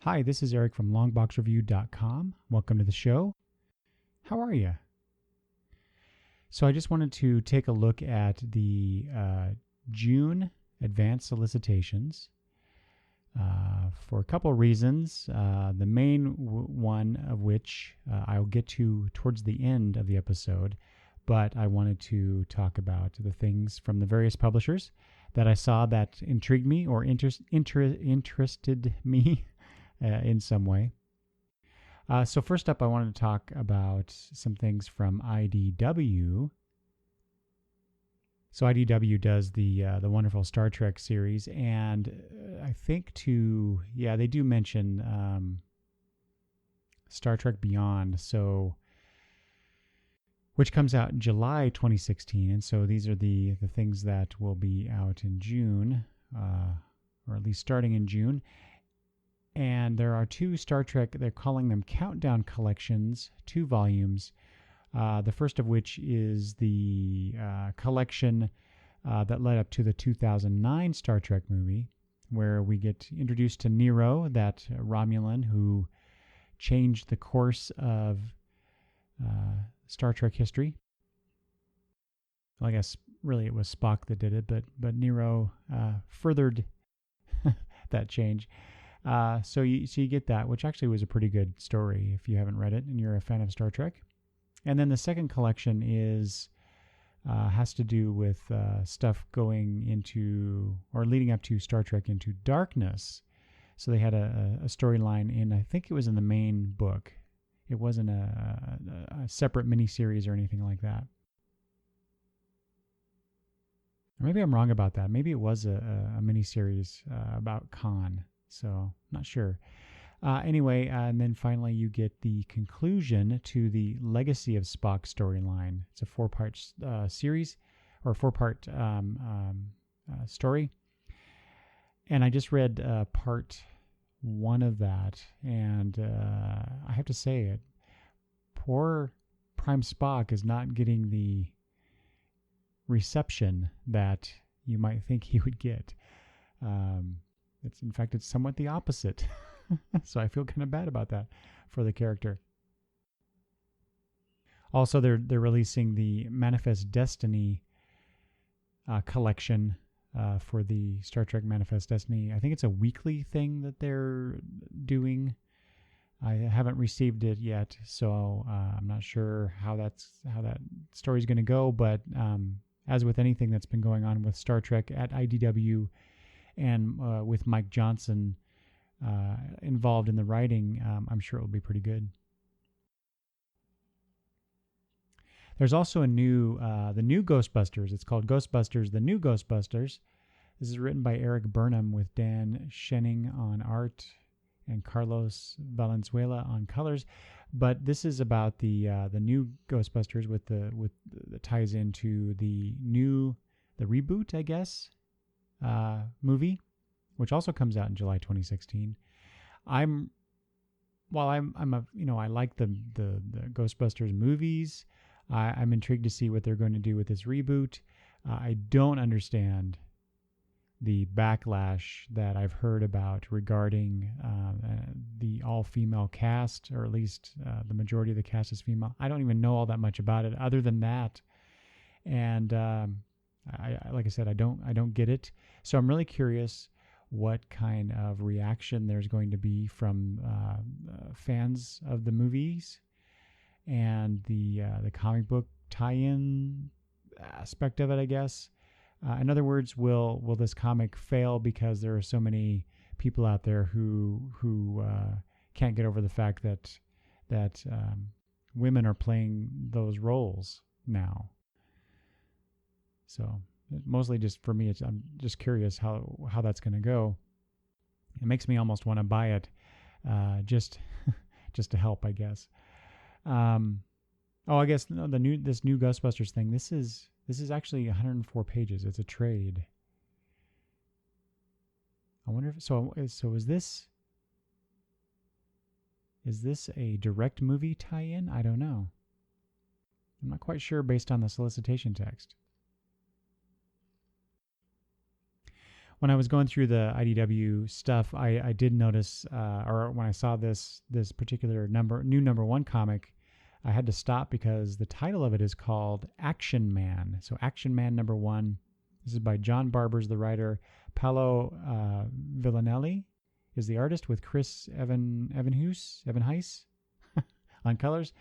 Hi, this is Eric from longboxreview.com. Welcome to the show. How are you? So I just wanted to take a look at the June advanced solicitations for a couple reasons. The main one of which I'll get to towards the end of the episode, but I wanted to talk about the things from the various publishers that I saw that intrigued me or interested me in some way. So first up, I wanted to talk about some things from IDW. So IDW does the wonderful Star Trek series, and I think they do mention Star Trek Beyond, which comes out in July 2016, and so these are the things that will be out in June, or at least starting in June. And there are two Star Trek, they're calling them Countdown Collections, 2 volumes. The first of which is the collection that led up to the 2009 Star Trek movie, where we get introduced to Nero, that Romulan who changed the course of Star Trek history. Well, I guess really it was Spock that did it, but Nero furthered that change. So you get that, which actually was a pretty good story if you haven't read it and you're a fan of Star Trek. And then the second collection has to do with stuff going into or leading up to Star Trek Into Darkness. So they had a storyline in, I think it was in the main book. It wasn't a separate miniseries or anything like that. Or maybe I'm wrong about that. Maybe it was a miniseries about Khan. So, not sure. Anyway, and then finally you get the conclusion to the Legacy of Spock storyline. It's a 4-part series, or 4-part story. And I just read part 1 of that, and I have to say it. Poor Prime Spock is not getting the reception that you might think he would get. It's somewhat the opposite. So I feel kind of bad about that for the character. Also, they're releasing the Manifest Destiny collection for the Star Trek Manifest Destiny. I think it's a weekly thing that they're doing. I haven't received it yet, so I'm not sure how that story's going to go. But as with anything that's been going on with Star Trek at IDW, and with Mike Johnson involved in the writing, I'm sure it will be pretty good. There's also the new Ghostbusters. It's called Ghostbusters, The New Ghostbusters. This is written by Eric Burnham with Dan Schenning on art and Carlos Valenzuela on colors. But this is about the new Ghostbusters with the ties into the reboot, I guess. Movie, which also comes out in July 2016. I like the Ghostbusters movies. I'm intrigued to see what they're going to do with this reboot. I don't understand the backlash that I've heard about regarding the all-female cast, or at least the majority of the cast is female. I don't even know all that much about it other than that. And like I said, I don't get it. So I'm really curious what kind of reaction there's going to be from fans of the movies and the comic book tie-in aspect of it, I guess. In other words, will this comic fail because there are so many people out there who can't get over the fact that women are playing those roles now? So mostly just for me, I'm just curious how that's going to go. It makes me almost want to buy it, just to help, I guess. I guess this new Ghostbusters thing. This is actually 104 pages. It's a trade. I wonder if so is this a direct movie tie-in? I don't know. I'm not quite sure based on the solicitation text. when I was going through the IDW stuff, I did notice, or when I saw this particular new number one comic, I had to stop because the title of it is called Action Man. So Action Man number one. This is by John Barber's the writer. Paolo Villanelli is the artist, with Chris Evan Heiss on colors.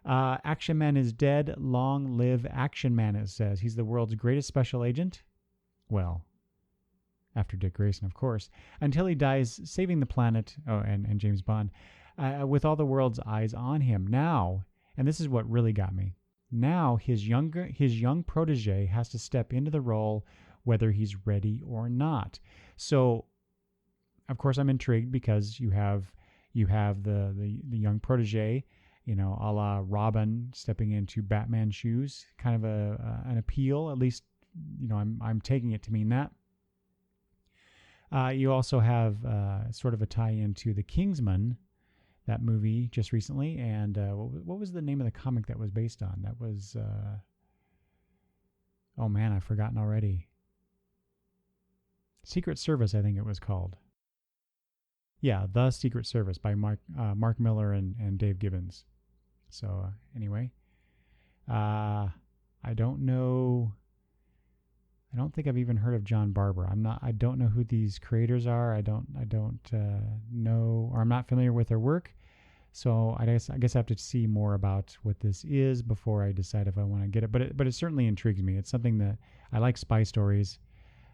Action Man is dead. Long live Action Man, it says. He's the world's greatest special agent. Well, after Dick Grayson, of course, until he dies saving the planet. Oh, and James Bond, with all the world's eyes on him. Now, and this is what really got me, now his young protege has to step into the role whether he's ready or not. So, of course, I'm intrigued because you have the young protege, a la Robin stepping into Batman's shoes, kind of an appeal, at least, I'm taking it to mean that. You also have sort of a tie-in to The Kingsman, that movie just recently, and what was the name of the comic that was based on? That was, oh man, I've forgotten already. Secret Service, I think it was called. Yeah, The Secret Service by Mark Miller and Dave Gibbons. So anyway, I don't know. I don't think I've even heard of John Barber. I don't know who these creators are. I don't know, or I'm not familiar with their work. So I guess I have to see more about what this is before I decide if I want to get it. But it certainly intrigues me. It's something that I like, spy stories,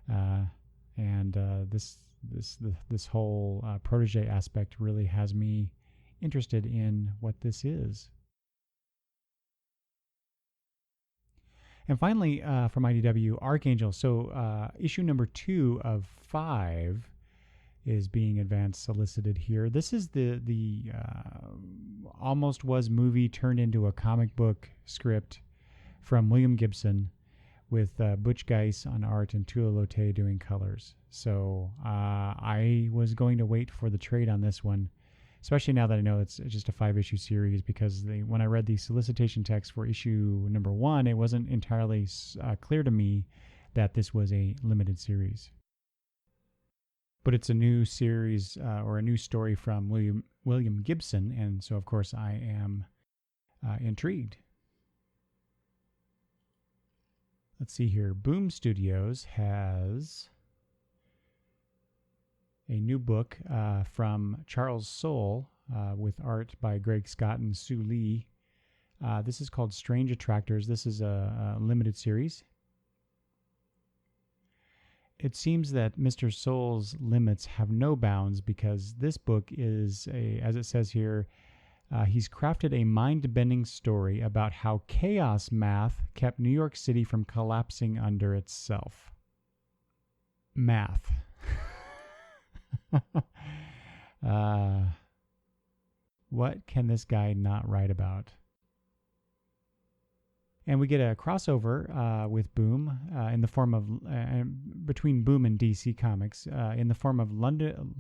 and this whole protege aspect really has me interested in what this is. And finally, from IDW, Archangel. So issue number 2 of 5 is being advanced solicited here. This is the almost was movie turned into a comic book script from William Gibson, with Butch Guice on art and Tula Lotay doing colors. So I was going to wait for the trade on this one, especially now that I know it's just a 5-issue series, because when I read the solicitation text for issue number 1, it wasn't entirely clear to me that this was a limited series. But it's a new series or a new story from William Gibson, and so of course I am intrigued. Let's see here. Boom Studios has a new book from Charles Soule with art by Greg Scott and Sue Lee. This is called Strange Attractors. This is a limited series. It seems that Mr. Soule's limits have no bounds, because this book is, as it says here, he's crafted a mind-bending story about how chaos math kept New York City from collapsing under itself. Math. What can this guy not write about? And we get a crossover with Boom in the form of between Boom and DC Comics in the form of London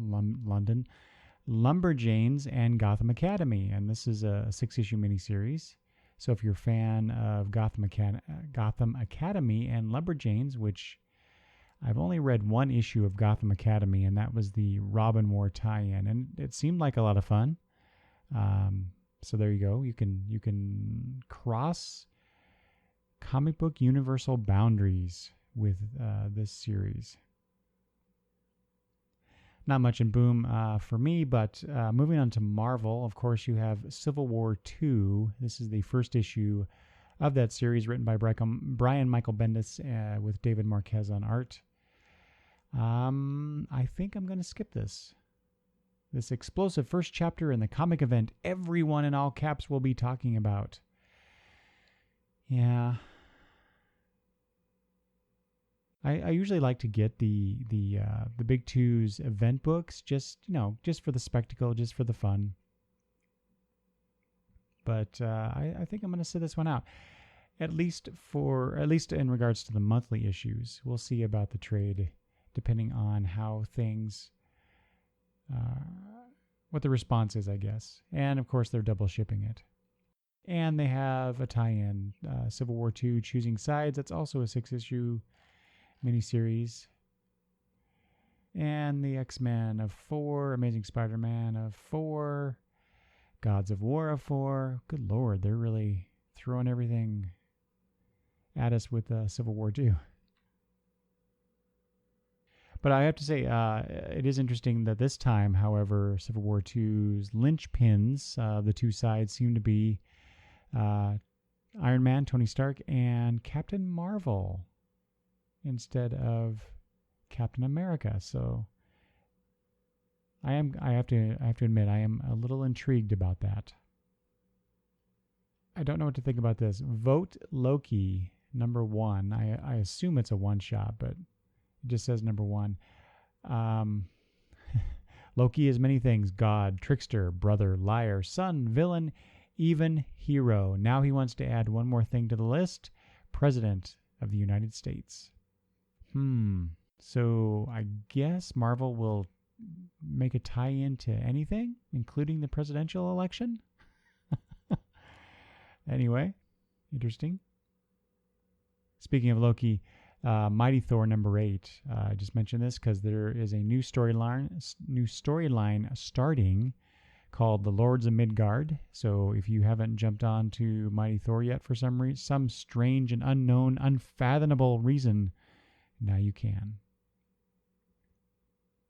Lumberjanes and Gotham Academy, and this is a 6-issue miniseries. So if you're a fan of Gotham Academy and Lumberjanes, which I've only read 1 issue of Gotham Academy, and that was the Robin War tie-in, and it seemed like a lot of fun. So there you go. You can cross comic book universal boundaries with this series. Not much in Boom for me, but moving on to Marvel, of course, you have Civil War II. This is the first issue of that series, written by Brian Michael Bendis with David Marquez on art. I think I'm going to skip this. This explosive first chapter in the comic event everyone in all caps will be talking about. Yeah. I usually like to get the Big Two's event books, just for the spectacle, just for the fun. But I think I'm going to sit this one out, at least in regards to the monthly issues. We'll see about the trade, depending on how things, what the response is, I guess. And of course, they're double shipping it. And they have a tie-in, Civil War II: Choosing Sides. That's also a 6-issue miniseries. and the X-Men of 4, Amazing Spider-Man of 4, Gods of War of 4. Good Lord, they're really throwing everything at us with Civil War 2. But I have to say, it is interesting that this time, however, Civil War 2's linchpins, the two sides seem to be Iron Man, Tony Stark, and Captain Marvel instead of Captain America. So I have to admit, I am a little intrigued about that. I don't know what to think about this. Vote Loki #1. I assume it's a one-shot, but it just says #1. Loki is many things: god, trickster, brother, liar, son, villain, even hero. Now he wants to add one more thing to the list: President of the United States. So I guess Marvel will make a tie-in to anything, including the presidential election? Anyway, interesting. Speaking of Loki, Mighty Thor #8. I just mentioned this because there is a new storyline starting called The Lords of Midgard. So if you haven't jumped on to Mighty Thor yet for some strange and unknown, unfathomable reason, now you can.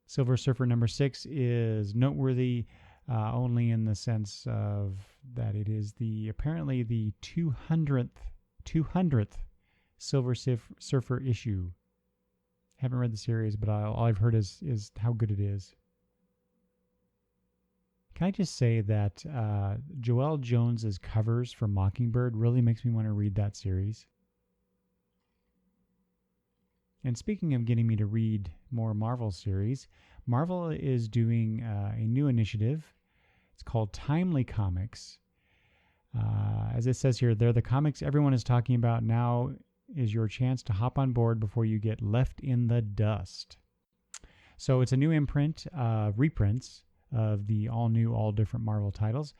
Silver Surfer #6 is noteworthy only in the sense of that it is apparently the 200th Silver Surfer issue. Haven't read the series, but all I've heard is how good it is. Can I just say that Joelle Jones's covers for Mockingbird really makes me want to read that series. And speaking of getting me to read more Marvel series, Marvel is doing a new initiative. It's called Timely Comics. As it says here, they're the comics everyone is talking about. Now is your chance to hop on board before you get left in the dust. So it's a new imprint, reprints of the all-new, all-different Marvel titles.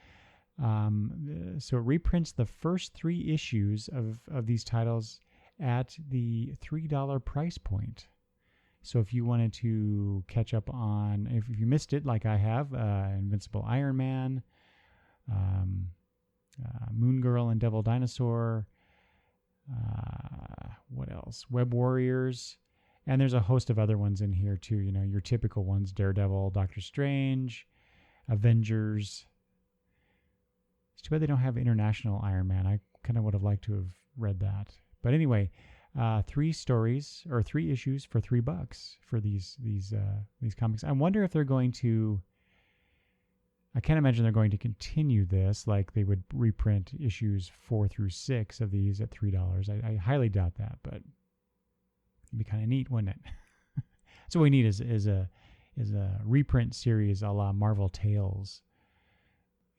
So it reprints the first 3 issues of these titles at the $3 price point. So if you wanted to catch up on, if you missed it like I have, Invincible Iron Man, Moon Girl and Devil Dinosaur, what else? Web Warriors, and there's a host of other ones in here too. You know, your typical ones: Daredevil, Doctor Strange, Avengers. It's too bad they don't have International Iron Man. I kind of would have liked to have read that. But anyway, 3 stories or 3 issues for $3 for these comics. I wonder if they're going to. I can't imagine they're going to continue this, like they would reprint issues 4 through 6 of these at $3. I highly doubt that, but it'd be kind of neat, wouldn't it? So what we need is a reprint series a la Marvel Tales.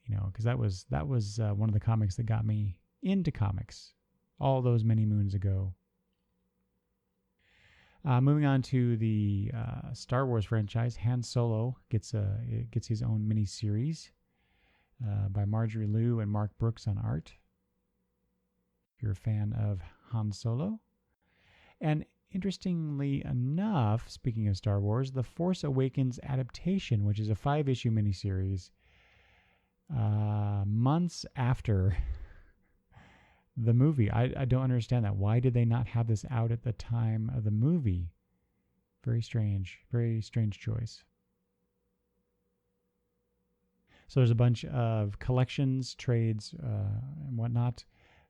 You know, because that was one of the comics that got me into comics all those many moons ago. Moving on to the Star Wars franchise, Han Solo gets his own mini-series by Marjorie Liu and Mark Brooks on art. If you're a fan of Han Solo. And interestingly enough, speaking of Star Wars, The Force Awakens adaptation, which is a 5-issue miniseries, months after the movie. I don't understand that. Why did they not have this out at the time of the movie? Very strange choice. So there's a bunch of collections, trades, and whatnot.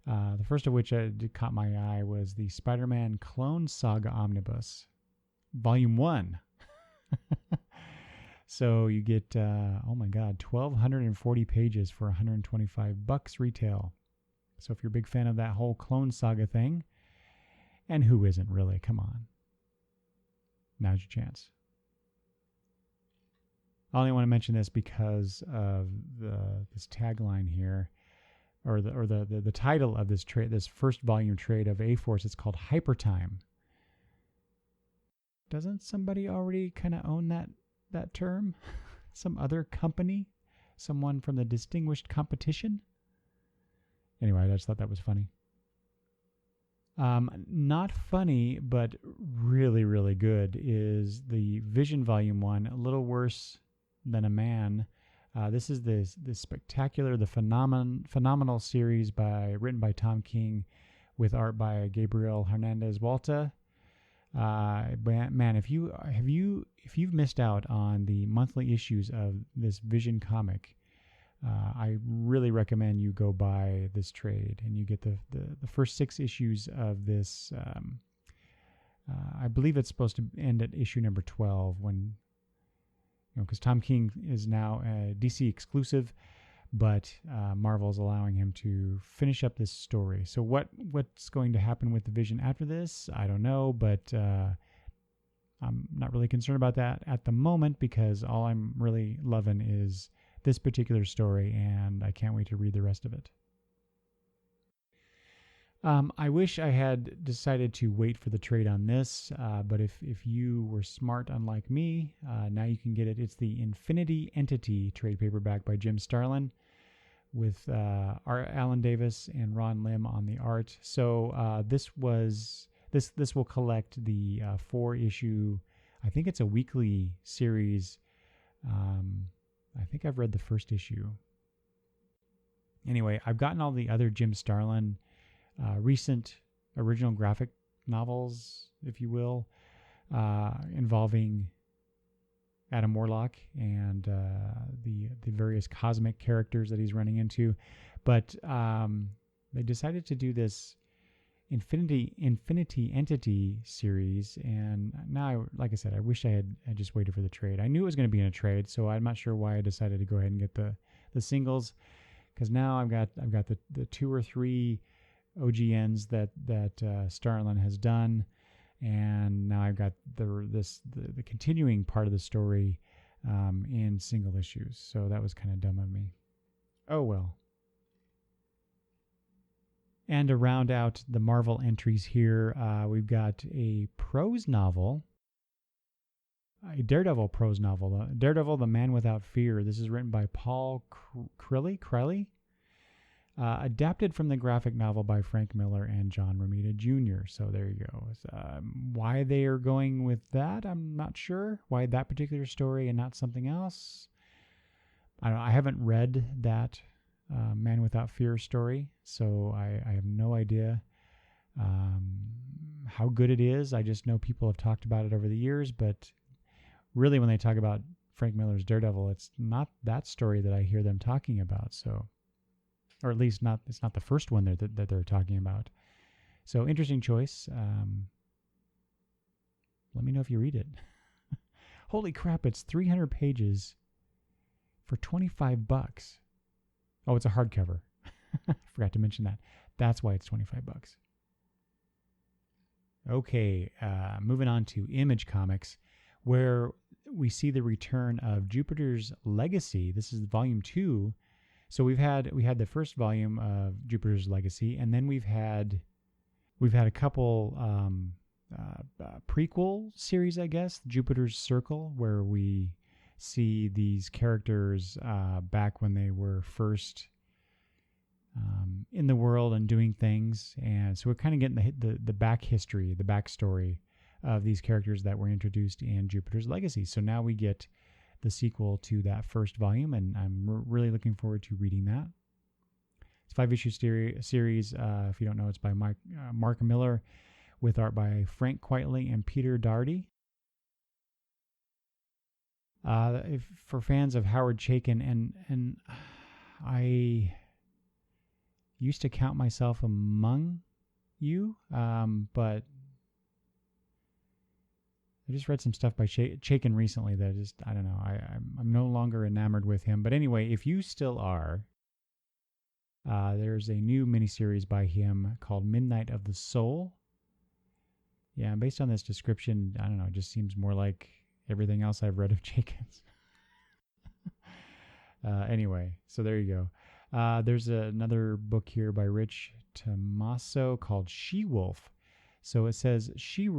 The first of which caught my eye was the Spider-Man Clone Saga Omnibus, Volume 1. So you get, 1,240 pages for $125 retail. So if you're a big fan of that whole Clone Saga thing, and who isn't really? Come on. Now's your chance. I only want to mention this because of this tagline here, or the title of this trade, this first volume trade of A-Force. It's called Hypertime. Doesn't somebody already kind of own that term? Some other company? Someone from the Distinguished Competition? Anyway, I just thought that was funny. Not funny, but really, really good is the Vision Volume 1, A Little Worse Than a Man. This is the spectacular, the phenomenal series written by Tom King with art by Gabriel Hernandez Walta. Man, if you've missed out on the monthly issues of this Vision comic, I really recommend you go buy this trade and you get the first 6 issues of this. I believe it's supposed to end at issue number 12 when, because Tom King is now a DC exclusive, but Marvel's allowing him to finish up this story. So what's going to happen with the Vision after this, I don't know, but I'm not really concerned about that at the moment because all I'm really loving is this particular story, and I can't wait to read the rest of it. I wish I had decided to wait for the trade on this, but if you were smart unlike me, now you can get it. It's the Infinity Entity trade paperback by Jim Starlin with Alan Davis and Ron Lim on the art. So this will collect the 4-issue, I think it's a weekly series. I think I've read the first issue. Anyway, I've gotten all the other Jim Starlin recent original graphic novels, if you will, involving Adam Warlock and the various cosmic characters that he's running into. But they decided to do this Infinity Entity series, and now, like I said, I wish I had just waited for the trade. I knew it was going to be in a trade, so I'm not sure why I decided to go ahead and get the singles, because now I've got the 2 or 3 OGNs that Starlin has done, and now I've got the continuing part of the story in single issues. So that was kind of dumb of me. Oh well. And to round out the Marvel entries here, we've got a prose novel, a Daredevil prose novel, Daredevil, the Man Without Fear. This is written by Paul Criley, adapted from the graphic novel by Frank Miller and John Romita Jr. So there you go. Why they are going with that, I'm not sure. Why that particular story and not something else? I don't know. I haven't read that Man Without Fear story, so I have no idea how good it is. I just know people have talked about it over the years, but really when they talk about Frank Miller's Daredevil, it's not that story that I hear them talking about. So, or at least it's not the first one that they're talking about. So interesting choice. Let me know if you read it. Holy crap, it's 300 pages for $25. Oh, it's a hardcover. Forgot to mention that. That's why it's $25. Okay, moving on to Image Comics, where we see the return of Jupiter's Legacy. This is volume 2. So we had the first volume of Jupiter's Legacy, and then we've had a couple prequel series, I guess, Jupiter's Circle, where we see these characters back when they were first in the world and doing things. And so we're kind of getting the back history, the backstory of these characters that were introduced in Jupiter's Legacy. So now we get the sequel to that first volume, and I'm really looking forward to reading that. It's a 5-issue series. If you don't know, it's by Mark Miller with art by Frank Quitely and Peter Daugherty. For fans of Howard Chaykin, and I used to count myself among you, but I just read some stuff by Chaykin recently that I don't know, I'm no longer enamored with him. But anyway, if you still are, there's a new miniseries by him called Midnight of the Soul. Yeah, and based on this description, I don't know, it just seems more like everything else I've read of Chaykin's. Anyway, so there you go. There's another book here by Rich Tommaso called She-Wolf. So it says say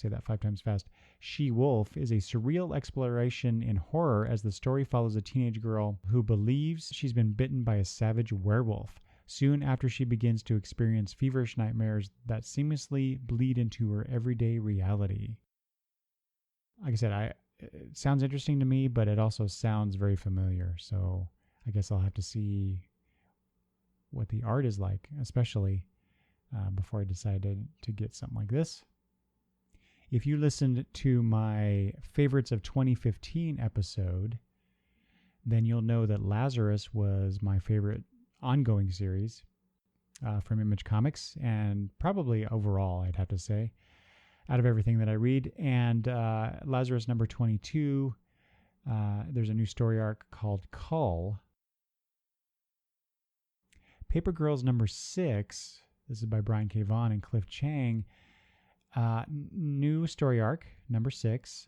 that 5 times fast. She-Wolf is a surreal exploration in horror as the story follows a teenage girl who believes she's been bitten by a savage werewolf. soon after she begins to experience feverish nightmares that seamlessly bleed into her everyday reality. Like I said, it sounds interesting to me, but it also sounds very familiar. So I guess I'll have to see what the art is like, especially before I decide to get something like this. If you listened to my Favorites of 2015 episode, then you'll know that Lazarus was my favorite ongoing series from Image Comics, and probably overall, I'd have to say, out of everything that I read. And Lazarus number 22, there's a new story arc called Cull. Paper Girls number 6, this is by Brian K. Vaughan and Cliff Chang. New story arc, number 6.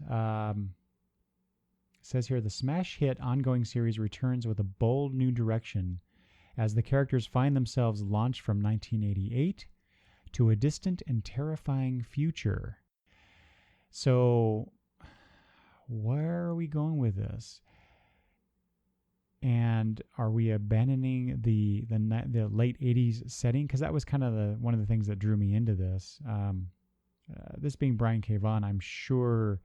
Says here, the smash hit ongoing series returns with a bold new direction as the characters find themselves launched from 1988 to a distant and terrifying future. So, where are we going with this? And are we abandoning the late 80s setting? Because that was kind of one of the things that drew me into this. This being Brian K. Vaughan, I'm sure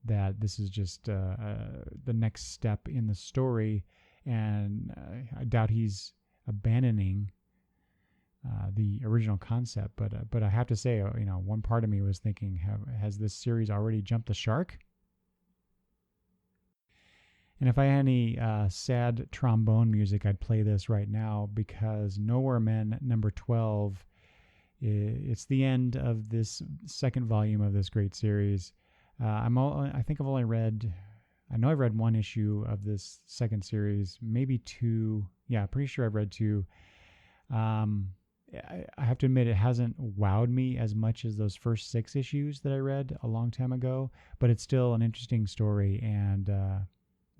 that this is just the next step in the story, and I doubt he's abandoning the original concept. But I have to say, one part of me was thinking, has this series already jumped the shark? And if I had any sad trombone music, I'd play this right now, because Nowhere Men number 12. It's the end of this second volume of this great series. I know I've read one issue of this second series, maybe 2. Yeah, pretty sure I've read 2. I have to admit, it hasn't wowed me as much as those first 6 issues that I read a long time ago, but it's still an interesting story, and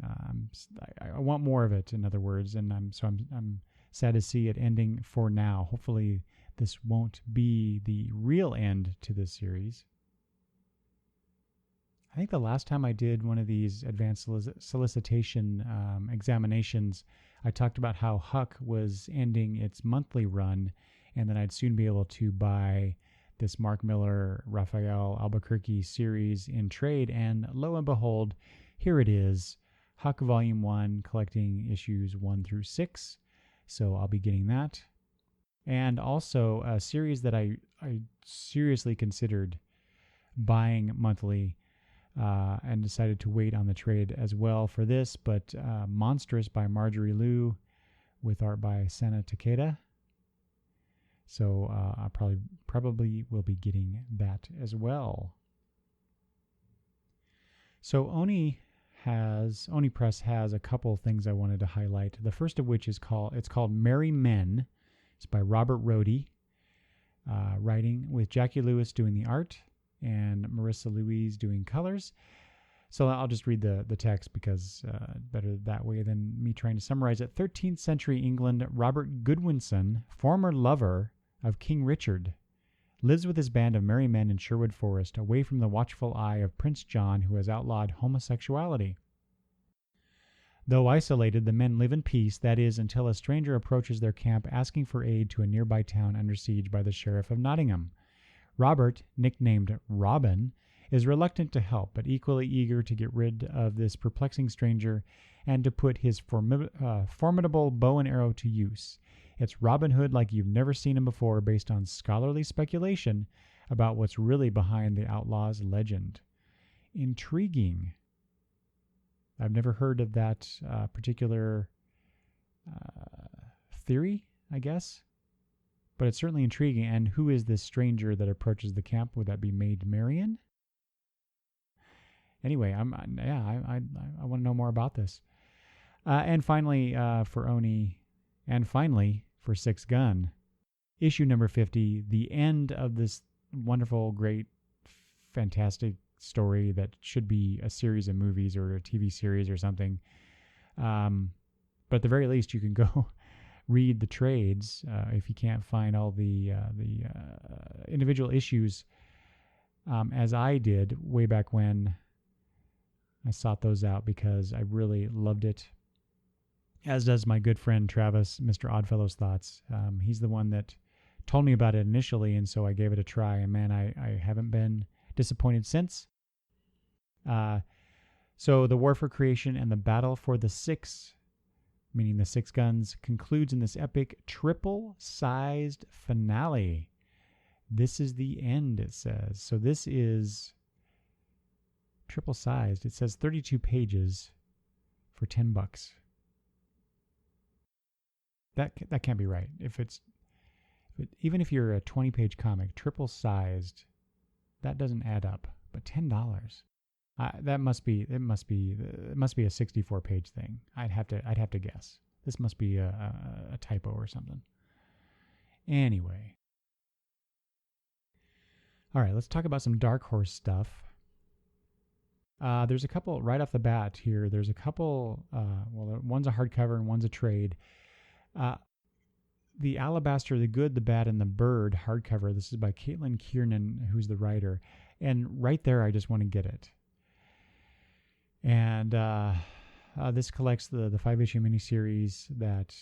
I want more of it, in other words, and I'm sad to see it ending for now. Hopefully this won't be the real end to this series. I think the last time I did one of these advanced solicitation examinations, I talked about how Huck was ending its monthly run, and that I'd soon be able to buy this Mark Miller, Raphael Albuquerque series in trade, and lo and behold, here it is, Huck Volume 1, collecting issues 1 through 6, so I'll be getting that. And also a series that I seriously considered buying monthly, and decided to wait on the trade as well for this, but Monstrous by Marjorie Liu with art by Sana Takeda. So I probably will be getting that as well. So Oni Press has a couple things I wanted to highlight. The first of which is called Merry Men. It's by Robert Rohde, writing, with Jackie Lewis doing the art and Marissa Louise doing colors. So I'll just read the text, because better that way than me trying to summarize it. 13th century England, Robert Goodwinson, former lover of King Richard, lives with his band of merry men in Sherwood Forest, away from the watchful eye of Prince John, who has outlawed homosexuality. Though isolated, the men live in peace, that is, until a stranger approaches their camp asking for aid to a nearby town under siege by the Sheriff of Nottingham. Robert, nicknamed Robin, is reluctant to help, but equally eager to get rid of this perplexing stranger and to put his formidable bow and arrow to use. It's Robin Hood like you've never seen him before, based on scholarly speculation about what's really behind the outlaw's legend. Intriguing. I've never heard of that particular theory, I guess. But it's certainly intriguing. And who is this stranger that approaches the camp? Would that be Maid Marian? Anyway, I want to know more about this. And finally, for Oni, and finally for Six Gun, issue number 50, the end of this wonderful, great, fantastic story that should be a series of movies or a TV series or something. But at the very least, you can go read the trades if you can't find all the individual issues, as I did way back when I sought those out, because I really loved it. as does my good friend Travis, Mr. Oddfellow's Thoughts. He's the one that told me about it initially, and so I gave it a try. And man, I haven't been disappointed since. So the War for Creation and the Battle for the Six, meaning the Six Guns, concludes in this epic triple-sized finale. This is the end, it says. So this is triple-sized. It says 32 pages for $10. That can't be right. Even if you're a 20-page comic, triple-sized, that doesn't add up. But $10. It must be a 64-page thing. I'd have to guess. This must be a typo or something. Anyway. All right, let's talk about some Dark Horse stuff. There's a couple right off the bat here. There's a couple. One's a hardcover and one's a trade. The Alabaster, the Good, the Bad, and the Bird hardcover. This is by Caitlin Kiernan, who's the writer. And right there, I just want to get it. And this collects the 5-issue miniseries that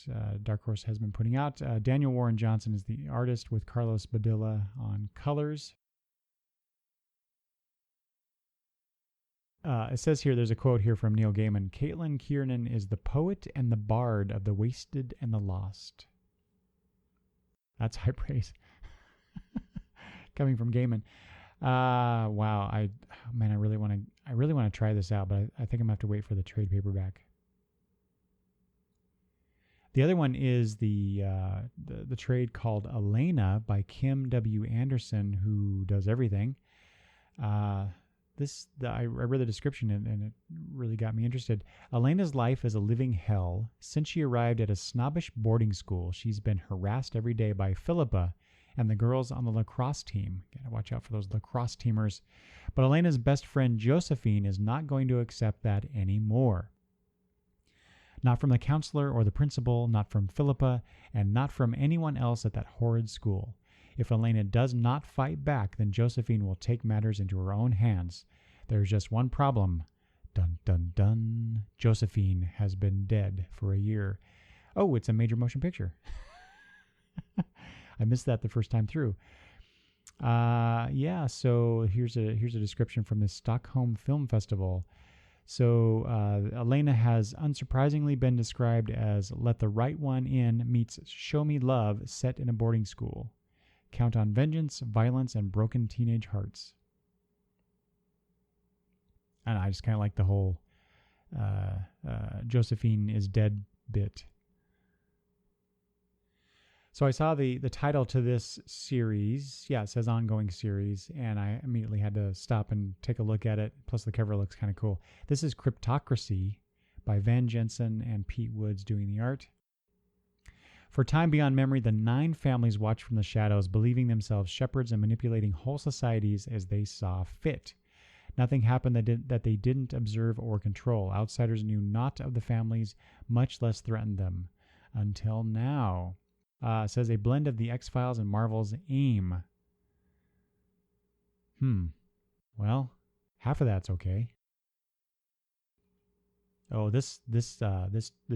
Dark Horse has been putting out. Daniel Warren Johnson is the artist with Carlos Badilla on colors. It says here, there's a quote here from Neil Gaiman. Caitlin Kiernan is the poet and the bard of the wasted and the lost. That's high praise. Coming from Gaiman. Wow. I really want to try this out, but I think I'm gonna have to wait for the trade paperback. The other one is the trade called Elena by Kim W. Anderson, who does everything. I read the description and it really got me interested. Elena's life is a living hell. Since she arrived at a snobbish boarding school, she's been harassed every day by Philippa and the girls on the lacrosse team. Gotta watch out for those lacrosse teamers. But Elena's best friend Josephine is not going to accept that anymore. Not from the counselor or the principal, not from Philippa, and not from anyone else at that horrid school. If Elena does not fight back, then Josephine will take matters into her own hands. There's just one problem. Dun, dun, dun. Josephine has been dead for a year. Oh, it's a major motion picture. I missed that the first time through. So here's a description from the Stockholm Film Festival. So Elena has unsurprisingly been described as Let the Right One In meets Show Me Love set in a boarding school. Count on vengeance, violence, and broken teenage hearts. And I just kind of like the whole Josephine is dead bit. So I saw the title to this series. Yeah, it says ongoing series, and I immediately had to stop and take a look at it. Plus the cover looks kind of cool. This is Cryptocracy by Van Jensen and Pete Woods doing the art. For time beyond memory, the 9 families watched from the shadows, believing themselves shepherds and manipulating whole societies as they saw fit. Nothing happened that they didn't observe or control. Outsiders knew naught of the families, much less threatened them. Until now. It says a blend of the X-Files and Marvel's AIM. Well, half of that's okay. Oh, this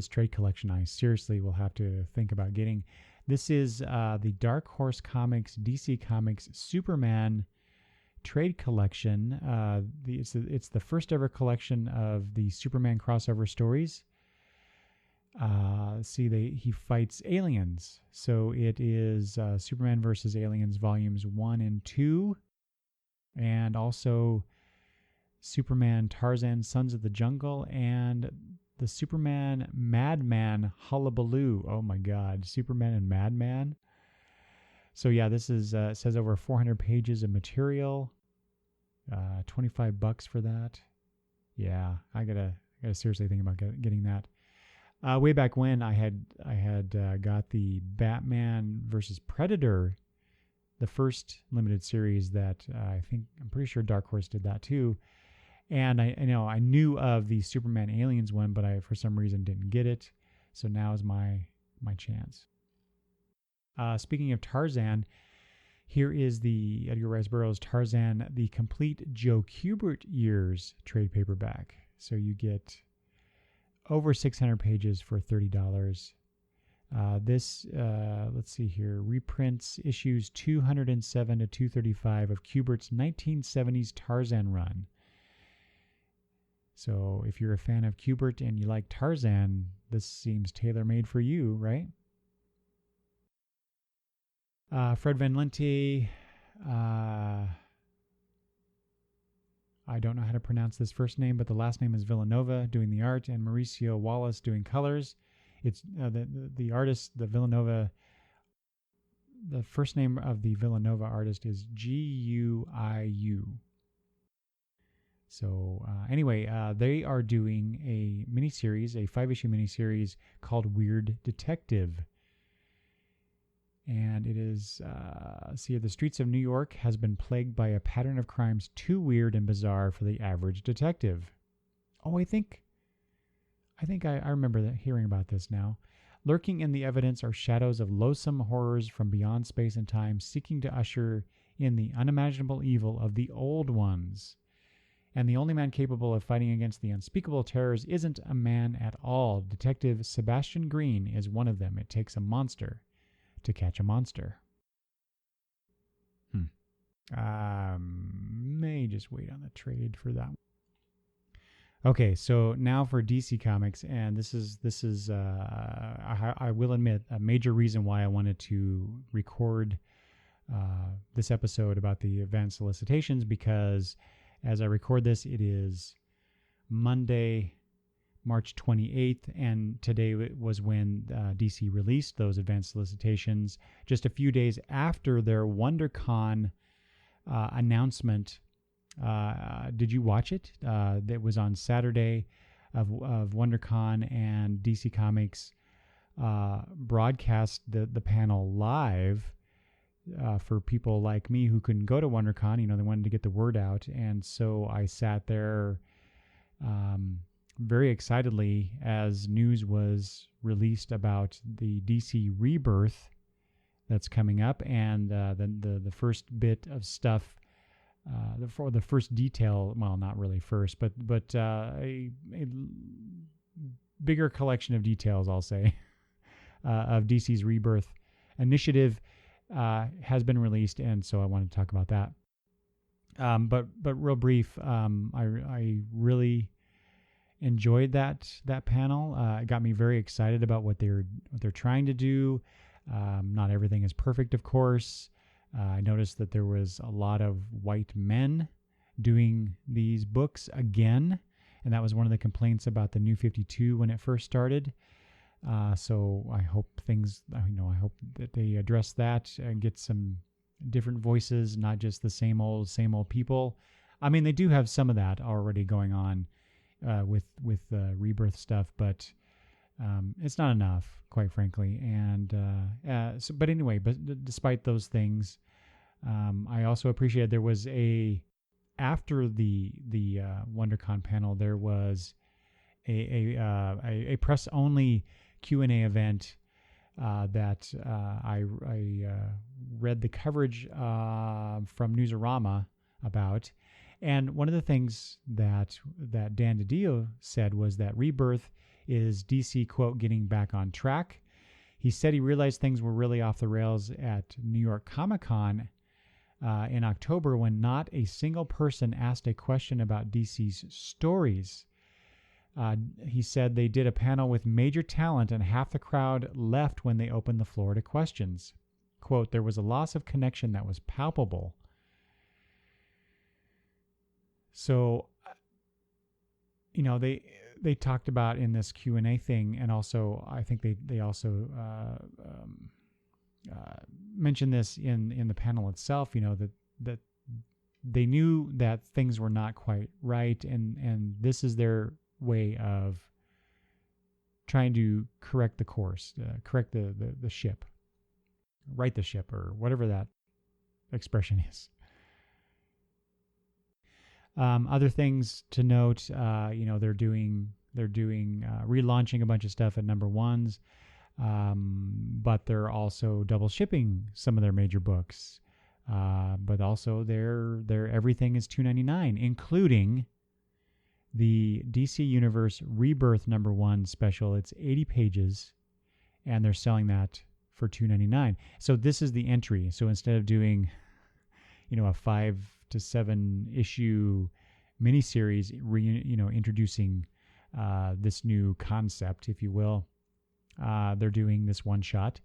trade collection I seriously will have to think about getting. This is the Dark Horse Comics, DC Comics Superman trade collection. It's the first ever collection of the Superman crossover stories. He fights aliens. So it is Superman versus Aliens volumes 1 and 2, and also Superman, Tarzan, Sons of the Jungle, and the Superman Madman Hullabaloo. Oh my God, Superman and Madman. So yeah, this is says over 400 pages of material. $25 for that. Yeah, I gotta seriously think about getting that. Way back when I had got the Batman versus Predator, the first limited series that I'm pretty sure Dark Horse did that too. And I knew of the Superman Aliens one, but I for some reason didn't get it. So now is my chance. Speaking of Tarzan, here is the Edgar Rice Burroughs Tarzan, the complete Joe Kubert years trade paperback. So you get over 600 pages for $30. This, let's see here, reprints issues 207 to 235 of Kubert's 1970s Tarzan run. So if you're a fan of Kubert and you like Tarzan, this seems tailor-made for you, right? Fred Van Lente, I don't know how to pronounce this first name, but the last name is Villanova doing the art, and Mauricio Wallace doing colors. It's the artist, the Villanova. The first name of the Villanova artist is Guiu. So anyway, they are doing a miniseries, a 5-issue miniseries called Weird Detective. And it is, the streets of New York has been plagued by a pattern of crimes too weird and bizarre for the average detective. Oh, I think I remember hearing about this now. Lurking in the evidence are shadows of loathsome horrors from beyond space and time, seeking to usher in the unimaginable evil of the old ones. And the only man capable of fighting against the unspeakable terrors isn't a man at all. Detective Sebastian Green is one of them. It takes a monster to catch a monster. May just wait on the trade for that one. Okay, so now for DC Comics, and this is I will admit a major reason why I wanted to record this episode about the event Solicitations, because as I record this, it is Monday, March 28th, and today was when DC released those advanced solicitations, just a few days after their WonderCon announcement. Did you watch it? That was on Saturday of WonderCon, and DC Comics broadcast the panel live for people like me who couldn't go to WonderCon. They wanted to get the word out, and so I sat there very excitedly as news was released about the DC Rebirth that's coming up, and then the first bit of stuff, the first detail, well, not really first, but a bigger collection of details, I'll say, of DC's Rebirth initiative has been released, and so I wanted to talk about that. But real brief, I really enjoyed that panel. It got me very excited about what they're trying to do. Not everything is perfect, of course. I noticed that there was a lot of white men doing these books again, and that was one of the complaints about the New 52 when it first started. So I hope I hope that they address that and get some different voices, not just the same old people. I mean, they do have some of that already going on with Rebirth stuff, but it's not enough, quite frankly. And but anyway, despite those things, I also appreciated there was after the WonderCon panel, there was a press only Q&A event that I read the coverage from Newsarama about. And one of the things that Dan DiDio said was that Rebirth is DC, quote, getting back on track. He said he realized things were really off the rails at New York Comic-Con in October, when not a single person asked a question about DC's stories. He said they did a panel with major talent and half the crowd left when they opened the floor to questions. Quote, there was a loss of connection that was palpable. So, they talked about in this Q&A thing, and also I think they also mentioned this in the panel itself, that they knew that things were not quite right, and this is their way of trying to correct the course, correct the ship, right the ship, or whatever that expression is. Other things to note, they're doing relaunching a bunch of stuff at number ones, but they're also double shipping some of their major books. But also their everything is $2.99, including the DC Universe Rebirth #1 special. It's 80 pages, and they're selling that for $2.99. So this is the entry. So instead of doing, a 5 to 7 issue miniseries, introducing this new concept, if you will, they're doing this one shot.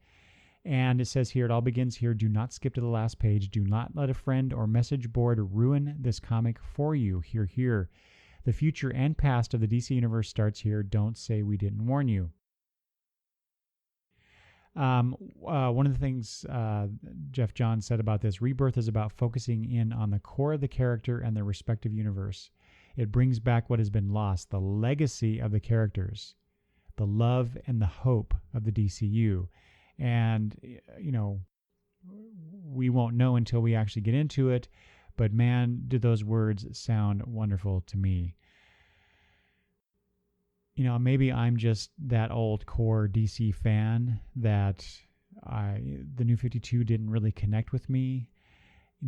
And it says here, it all begins here. Do not skip to the last page. Do not let a friend or message board ruin this comic for you. Here, here. The future and past of the DC Universe starts here. Don't say we didn't warn you. One of the things Jeff Johns said about this, Rebirth is about focusing in on the core of the character and their respective universe. It brings back what has been lost, the legacy of the characters, the love and the hope of the DCU. And, we won't know until we actually get into it, but man, do those words sound wonderful to me. Maybe I'm just that old core DC fan that the New 52 didn't really connect with me.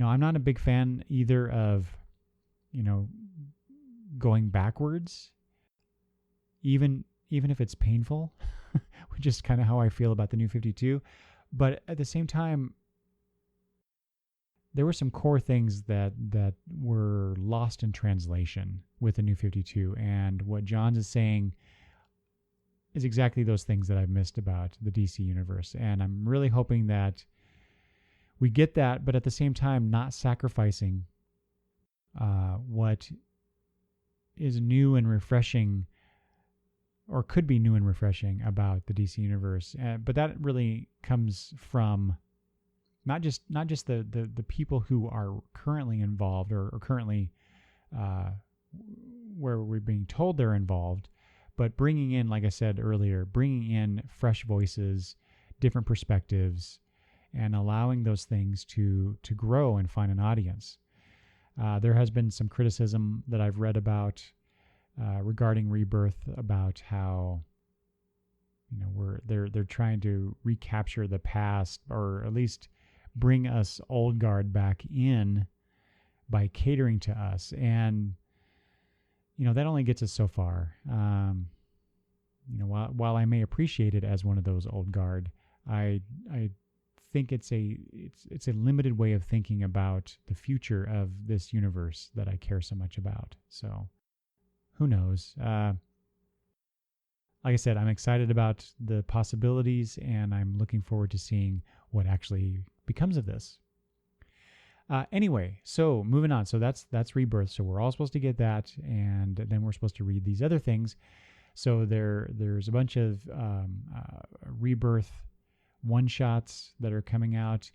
I'm not a big fan either of, going backwards, even if it's painful, which is kind of how I feel about the New 52. But at the same time, there were some core things that were lost in translation with the New 52. And what Johns is saying is exactly those things that I've missed about the DC Universe. And I'm really hoping that we get that, but at the same time, not sacrificing what is new and refreshing, or could be new and refreshing about the DC Universe. But that really comes from not just the people who are currently involved or currently where we're being told they're involved, but bringing in, like I said earlier, bringing in fresh voices, different perspectives, and allowing those things to grow and find an audience. There has been some criticism that I've read about regarding Rebirth, about how they're trying to recapture the past, or at least bring us old guard back in by catering to us, and that only gets us so far. While I may appreciate it as one of those old guard, I think it's a limited way of thinking about the future of this universe that I care so much about. So who knows? Like I said, I'm excited about the possibilities, and I'm looking forward to seeing what actually becomes of this. Anyway, so moving on. So that's Rebirth. So we're all supposed to get that, and then we're supposed to read these other things. So there's a bunch of Rebirth one-shots that are coming out,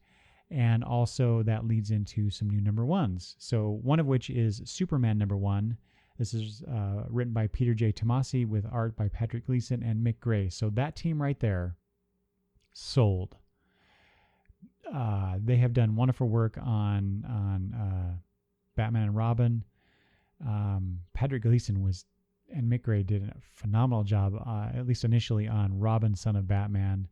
and also that leads into some new #1s. So one of which is Superman #1. This is written by Peter J. Tomasi with art by Patrick Gleason and Mick Gray. So that team right there, sold. They have done wonderful work on Batman and Robin. Patrick Gleason and Mick Gray did a phenomenal job, at least initially, on Robin, Son of Batman.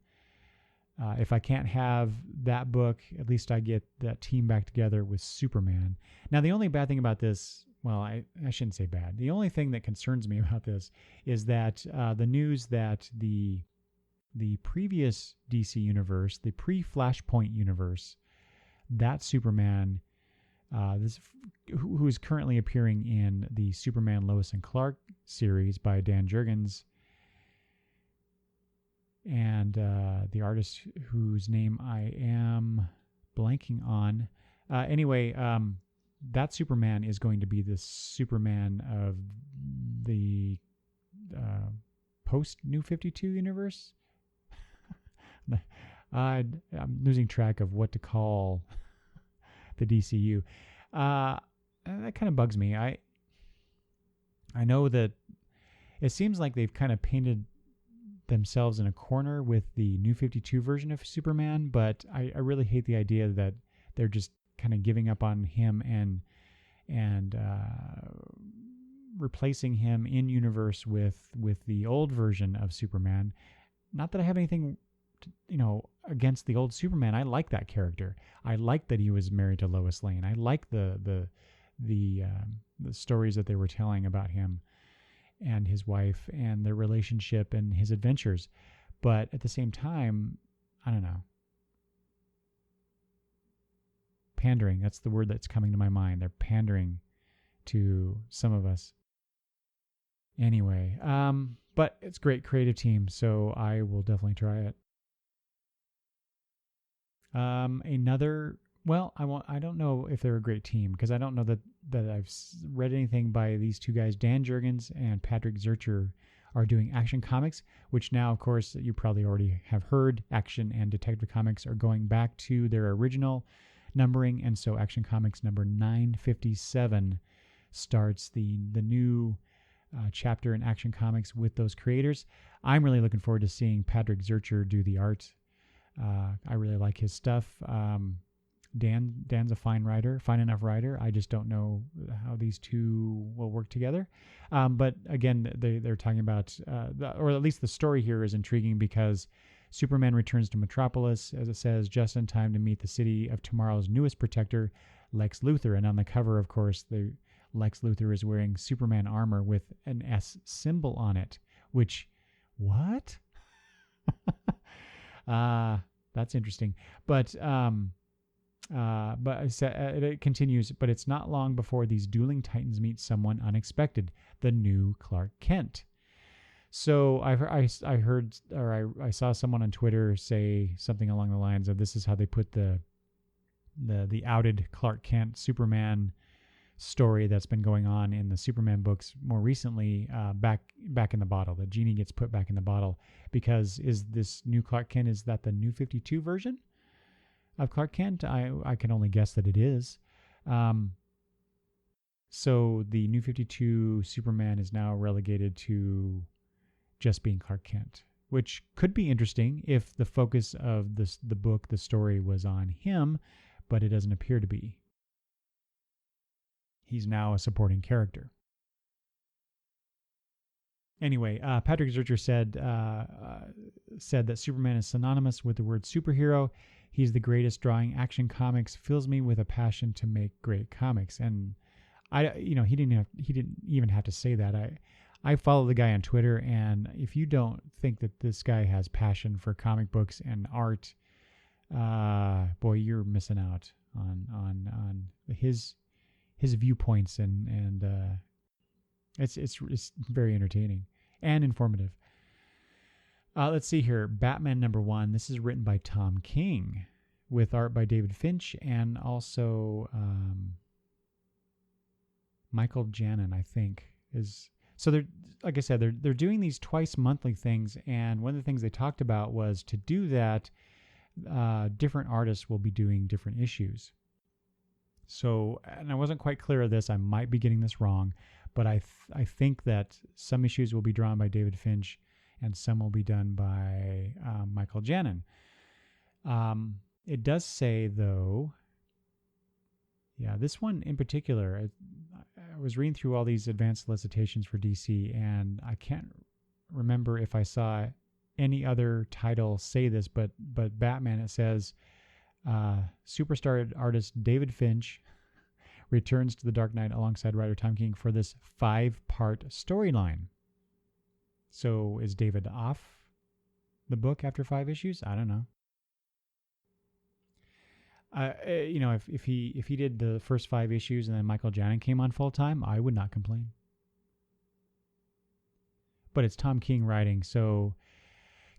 If I can't have that book, at least I get that team back together with Superman. Now, the only bad thing about this, well, I shouldn't say bad. The only thing that concerns me about this is that the news that the previous DC universe, the pre-Flashpoint universe, that Superman, who is currently appearing in the Superman Lois and Clark series by Dan Jurgens, and the artist whose name I am blanking on. Anyway, that Superman is going to be the Superman of the post-New 52 universe. I'm losing track of what to call the DCU. That kind of bugs me. I know that it seems like they've kind of painted themselves in a corner with the New 52 version of Superman, but I really hate the idea that they're just kind of giving up on him and replacing him in universe with the old version of Superman. Not that I have anything against the old Superman. I like that character. I like that he was married to Lois Lane. I like the stories that they were telling about him. and his wife and their relationship and his adventures. But at the same time, I don't know. Pandering, that's the word that's coming to my mind. They're pandering to some of us. Anyway, but it's a great creative team, so I will definitely try it. I don't know if they're a great team because I don't know that I've read anything by these two guys. Dan Jurgens and Patrick Zurcher are doing Action Comics, which now, of course, you probably already have heard. Action and Detective Comics are going back to their original numbering, and so Action Comics number 957 starts the new chapter in Action Comics with those creators. I'm really looking forward to seeing Patrick Zurcher do the art. I really like his stuff. Dan's a fine enough writer. I just don't know how these two will work together. But again, they're talking about, or at least the story here is intriguing because Superman returns to Metropolis, as it says, just in time to meet the city of tomorrow's newest protector, Lex Luthor. And on the cover, of course, Lex Luthor is wearing Superman armor with an S symbol on it, which, what? That's interesting. But it continues, but it's not long before these dueling titans meet someone unexpected, the new Clark Kent. So I saw someone on Twitter say something along the lines of, this is how they put the outed Clark Kent Superman story that's been going on in the Superman books more recently, back in the bottle. The genie gets put back in the bottle because is this new Clark Kent, is that the new 52 version of Clark Kent? I can only guess that it is. So the new 52 Superman is now relegated to just being Clark Kent, which could be interesting if the focus of the story was on him, but it doesn't appear to be. He's now a supporting character. Anyway, Patrick Zurcher said that Superman is synonymous with the word superhero. He's the greatest. Drawing Action Comics fills me with a passion to make great comics. And he didn't even have to say that. I follow the guy on Twitter, and if you don't think that this guy has passion for comic books and art, boy, you're missing out on his viewpoints, and it's very entertaining and informative. Let's see here. Batman #1. This is written by Tom King with art by David Finch and also Michael Janin, I think. So they're, like I said, they're doing these twice monthly things, and one of the things they talked about was to do that, different artists will be doing different issues. So, and I wasn't quite clear of this. I might be getting this wrong, but I think that some issues will be drawn by David Finch and some will be done by Michael Janin. It does say, though, yeah, this one in particular, I was reading through all these advanced solicitations for DC, and I can't remember if I saw any other title say this, but Batman, it says, superstar artist David Finch returns to the Dark Knight alongside writer Tom King for this 5-part storyline. So is David off the book after 5 issues? I don't know. If he did the first 5 issues and then Michael Janin came on full time, I would not complain. But it's Tom King writing, so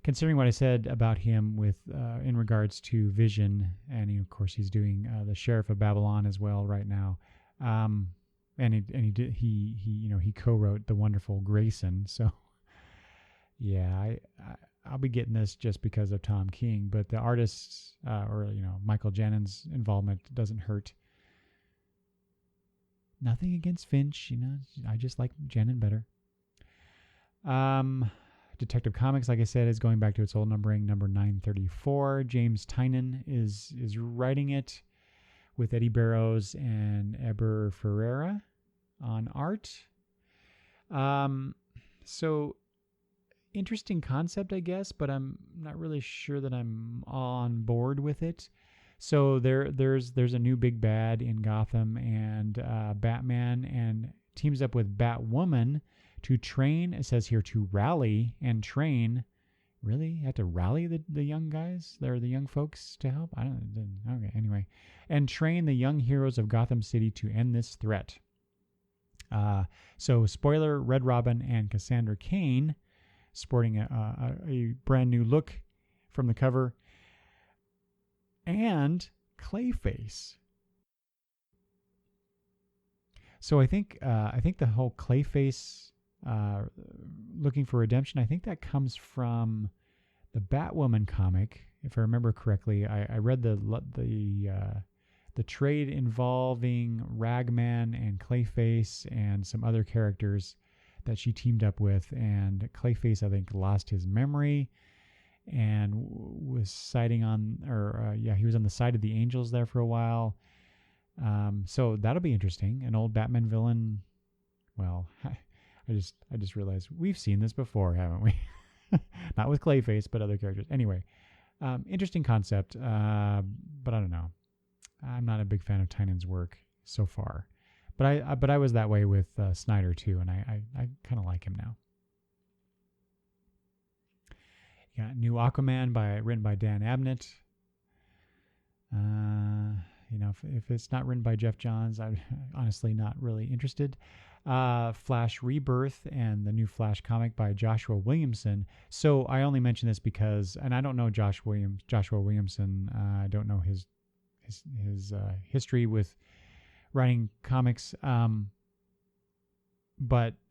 considering what I said about him with in regards to Vision, and of course he's doing the Sheriff of Babylon as well right now, and he co-wrote the wonderful Grayson. So yeah, I'll be getting this just because of Tom King, but the artists Michael Janin's involvement doesn't hurt. Nothing against Finch, I just like Janin better. Detective Comics, like I said, is going back to its old numbering, number 934. James Tynion is writing it with Eddie Barrows and Eber Ferreira on art. So interesting concept, I guess, but I'm not really sure that I'm on board with it. So there's a new big bad in Gotham, and Batman and teams up with Batwoman To train, it says here, to rally and train. Really? You have to rally the young guys? They're the young folks to help? I don't know. Okay, anyway. And train the young heroes of Gotham City to end this threat. So, spoiler, Red Robin and Cassandra Cain sporting a brand new look from the cover. And Clayface. So I think the whole Clayface looking for redemption, I think that comes from the Batwoman comic, if I remember correctly. I read the trade involving Ragman and Clayface and some other characters that she teamed up with, and Clayface, I think, lost his memory and was siding on, he was on the side of the Angels there for a while. So that'll be interesting. An old Batman villain. Well, I just realized we've seen this before, haven't we? Not with Clayface, but other characters. Anyway, interesting concept, but I don't know. I'm not a big fan of Tynan's work so far, but I was that way with Snyder too, and I kind of like him now. You got new Aquaman written by Dan Abnett. If it's not written by Jeff Johns, I'm honestly not really interested. Flash Rebirth and the new Flash comic by Joshua Williamson. So I only mention this because, and I don't know Joshua Williamson. I don't know his history with writing comics. But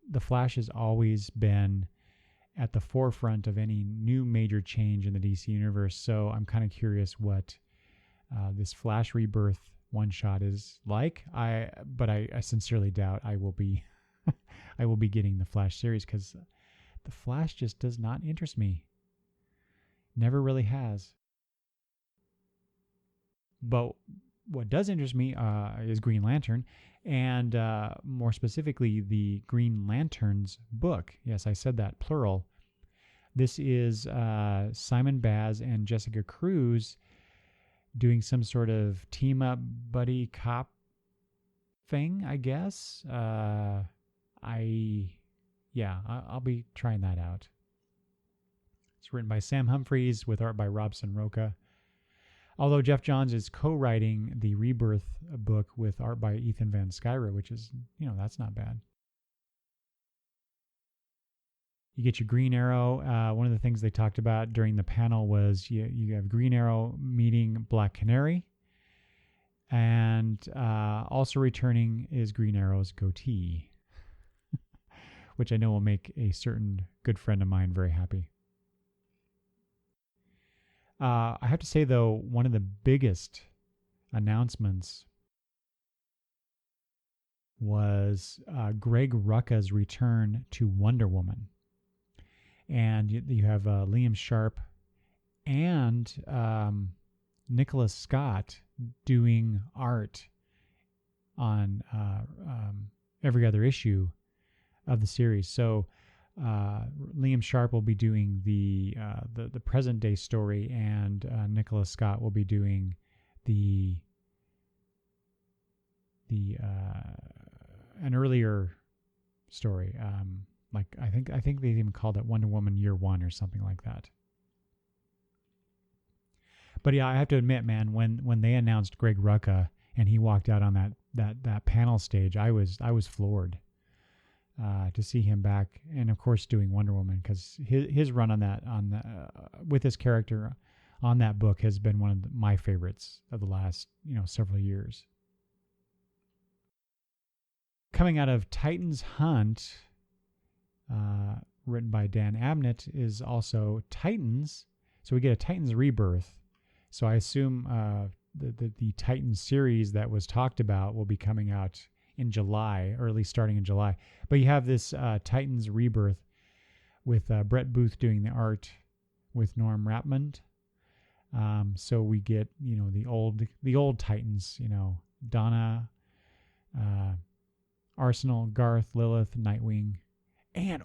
the Flash has always been at the forefront of any new major change in the DC universe. So I'm kind of curious what this Flash Rebirth one-shot is like. But I sincerely doubt I will be I will be getting the Flash series, because the Flash just does not interest me. Never really has. But what does interest me is Green Lantern, and more specifically the Green Lanterns book. Yes, I said that, plural. This is Simon Baz and Jessica Cruz doing some sort of team-up buddy cop thing, I guess. I'll be trying that out. It's written by Sam Humphries with art by Robson Roca. Although Jeff Johns is co-writing the Rebirth book with art by Ethan Van Sciver, which is, that's not bad. You get your Green Arrow. One of the things they talked about during the panel was you have Green Arrow meeting Black Canary. And also returning is Green Arrow's goatee, which I know will make a certain good friend of mine very happy. I have to say, though, one of the biggest announcements was Greg Rucka's return to Wonder Woman. And you have Liam Sharp and Nicholas Scott doing art on every other issue of the series. So Liam Sharp will be doing the present day story, and Nicholas Scott will be doing the an earlier story. I think they even called it Wonder Woman Year One or something like that. But yeah, I have to admit, man, when they announced Greg Rucka and he walked out on that panel stage, I was floored to see him back, and of course doing Wonder Woman, because his run with this character on that book has been one of my favorites of the last several years. Coming out of Titans Hunt, written by Dan Abnett, is also Titans. So we get a Titans Rebirth. So I assume the Titans series that was talked about will be coming out in July, or at least starting in July. But you have this Titans Rebirth with Brett Booth doing the art with Norm Rapmund. So we get the old Titans, Donna, Arsenal, Garth, Lilith, Nightwing, and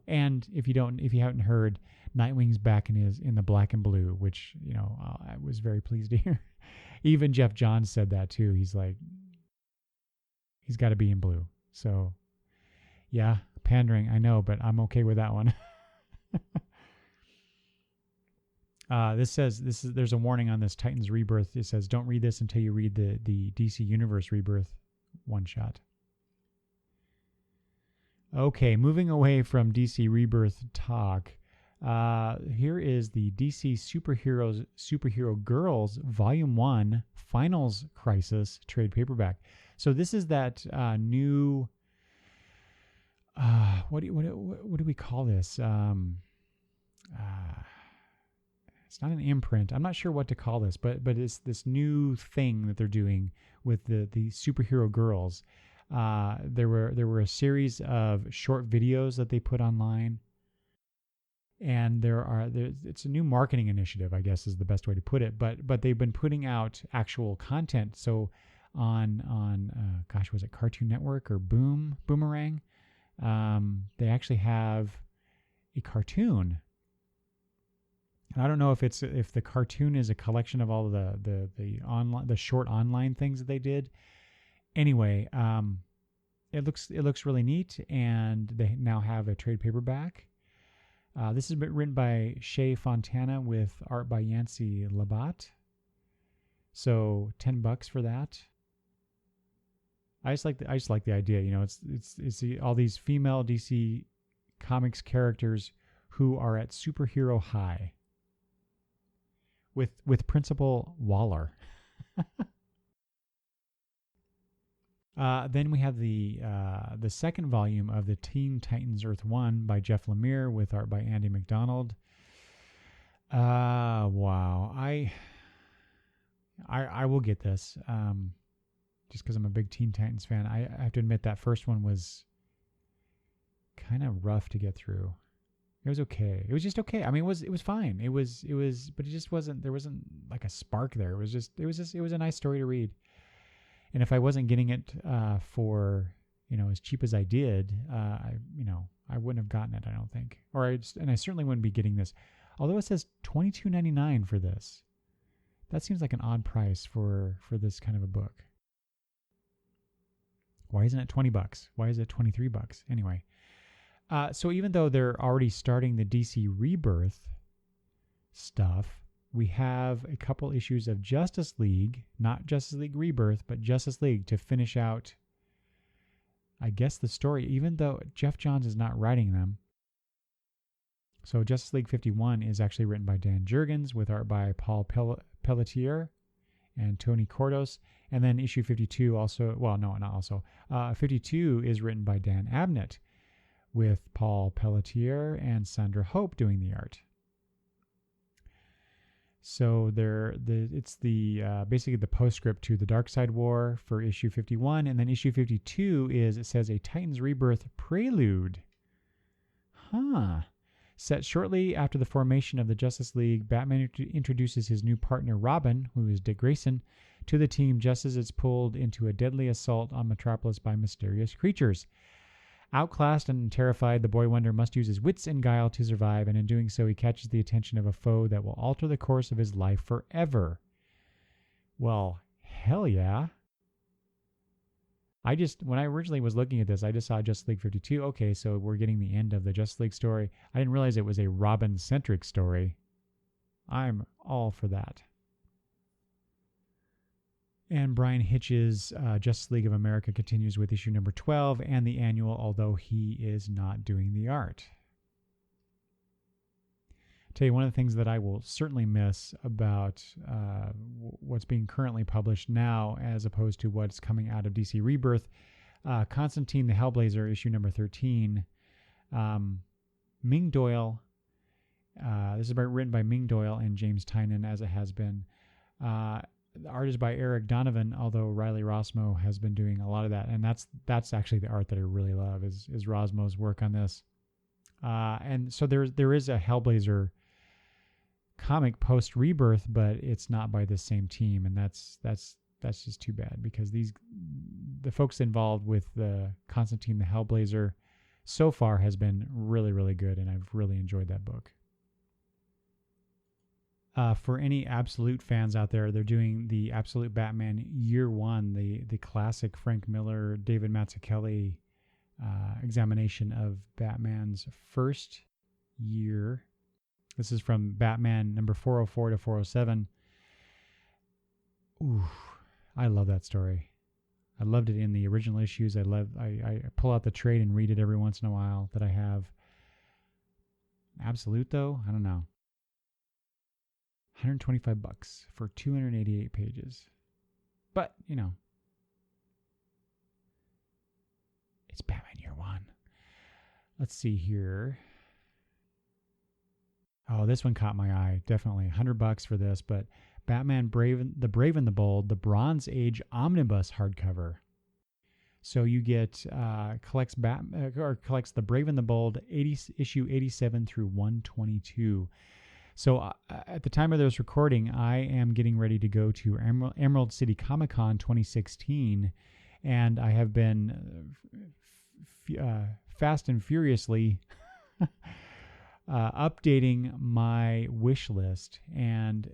and if you haven't heard, Nightwing's back in the black and blue, which I was very pleased to hear. Even Jeff Johns said that too. He's like, he's got to be in blue. So yeah, pandering, I know, but I'm okay with that one. There's a warning on this Titans Rebirth. It says, don't read this until you read the DC Universe Rebirth one shot. Okay, moving away from DC Rebirth talk, here is the DC Superhero Girls Volume 1 Finals Crisis trade paperback. So this is that new, what do we call this? It's not an imprint. I'm not sure what to call this, but it's this new thing that they're doing with the superhero girls. There were a series of short videos that they put online, and it's a new marketing initiative, I guess is the best way to put it. But they've been putting out actual content. So on was it Cartoon Network or Boomerang? They actually have a cartoon. And I don't know if the cartoon is a collection of all the short online things that they did. Anyway, it looks really neat, and they now have a trade paperback. This has been written by Shea Fontana with art by Yancey Labatt. So $10 for that. I just like the idea. You know, it's all these female DC Comics characters who are at superhero high. With Principal Waller. Then we have the second volume of the Teen Titans Earth 1 by Jeff Lemire with art by Andy McDonald. Wow. I will get this just because I'm a big Teen Titans fan. I have to admit that first one was kind of rough to get through. It was okay. It was just okay. I mean, it was fine. It was, but it just wasn't. There wasn't like a spark there. It was a nice story to read. And if I wasn't getting it for as cheap as I did, I wouldn't have gotten it. I don't think, and I certainly wouldn't be getting this. Although it says $22.99 for this, that seems like an odd price for this kind of a book. Why isn't it $20? Why is it $23? Anyway. So even though they're already starting the DC Rebirth stuff, we have a couple issues of Justice League, not Justice League Rebirth, but Justice League to finish out, I guess, the story, even though Jeff Johns is not writing them. So Justice League 51 is actually written by Dan Jurgens with art by Paul Pelletier and Tony Cordos. And then issue 52 also, well, no, not also. 52 is written by Dan Abnett, with Paul Pelletier and Sandra Hope doing the art. So it's basically the postscript to the Darkseid War for issue 51, and then issue 52 it says a Titans Rebirth prelude. Set shortly after the formation of the Justice League, Batman introduces his new partner Robin, who is Dick Grayson, to the team just as it's pulled into a deadly assault on Metropolis by mysterious creatures. Outclassed and terrified, the Boy Wonder must use his wits and guile to survive, and in doing so, he catches the attention of a foe that will alter the course of his life forever. Well, hell yeah. When I originally was looking at this, I just saw Justice League 52. Okay, so we're getting the end of the Justice League story. I didn't realize it was a Robin-centric story. I'm all for that. And Brian Hitch's Justice League of America continues with issue number 12 and the annual, although he is not doing the art. Tell you, one of the things that I will certainly miss about what's being currently published now as opposed to what's coming out of DC Rebirth, Constantine the Hellblazer, issue number 13. Ming Doyle, this is written by Ming Doyle and James Tynion, as it has been. The art is by Eric Donovan, although Riley Rossmo has been doing a lot of that, and that's actually the art that I really love is Rossmo's work on this. And so there is a Hellblazer comic post Rebirth, but it's not by the same team, and that's just too bad, because the folks involved with the Constantine the Hellblazer so far has been really, really good, and I've really enjoyed that book. For any Absolute fans out there, they're doing the Absolute Batman Year One, the classic Frank Miller, David Mazzucchelli examination of Batman's first year. This is from Batman number 404 to 407. Ooh, I love that story. I loved it in the original issues. I pull out the trade and read it every once in a while that I have. Absolute though, I don't know. $125 for 288 pages. But, you know, it's Batman Year One. Let's see here. Oh, this one caught my eye. Definitely $100 for this, but Batman the Brave and the Bold, the Bronze Age Omnibus hardcover. So you get collects the Brave and the Bold issue 87 through 122. So at the time of this recording, I am getting ready to go to Emerald City Comic Con 2016, and I have been fast and furiously updating my wish list, and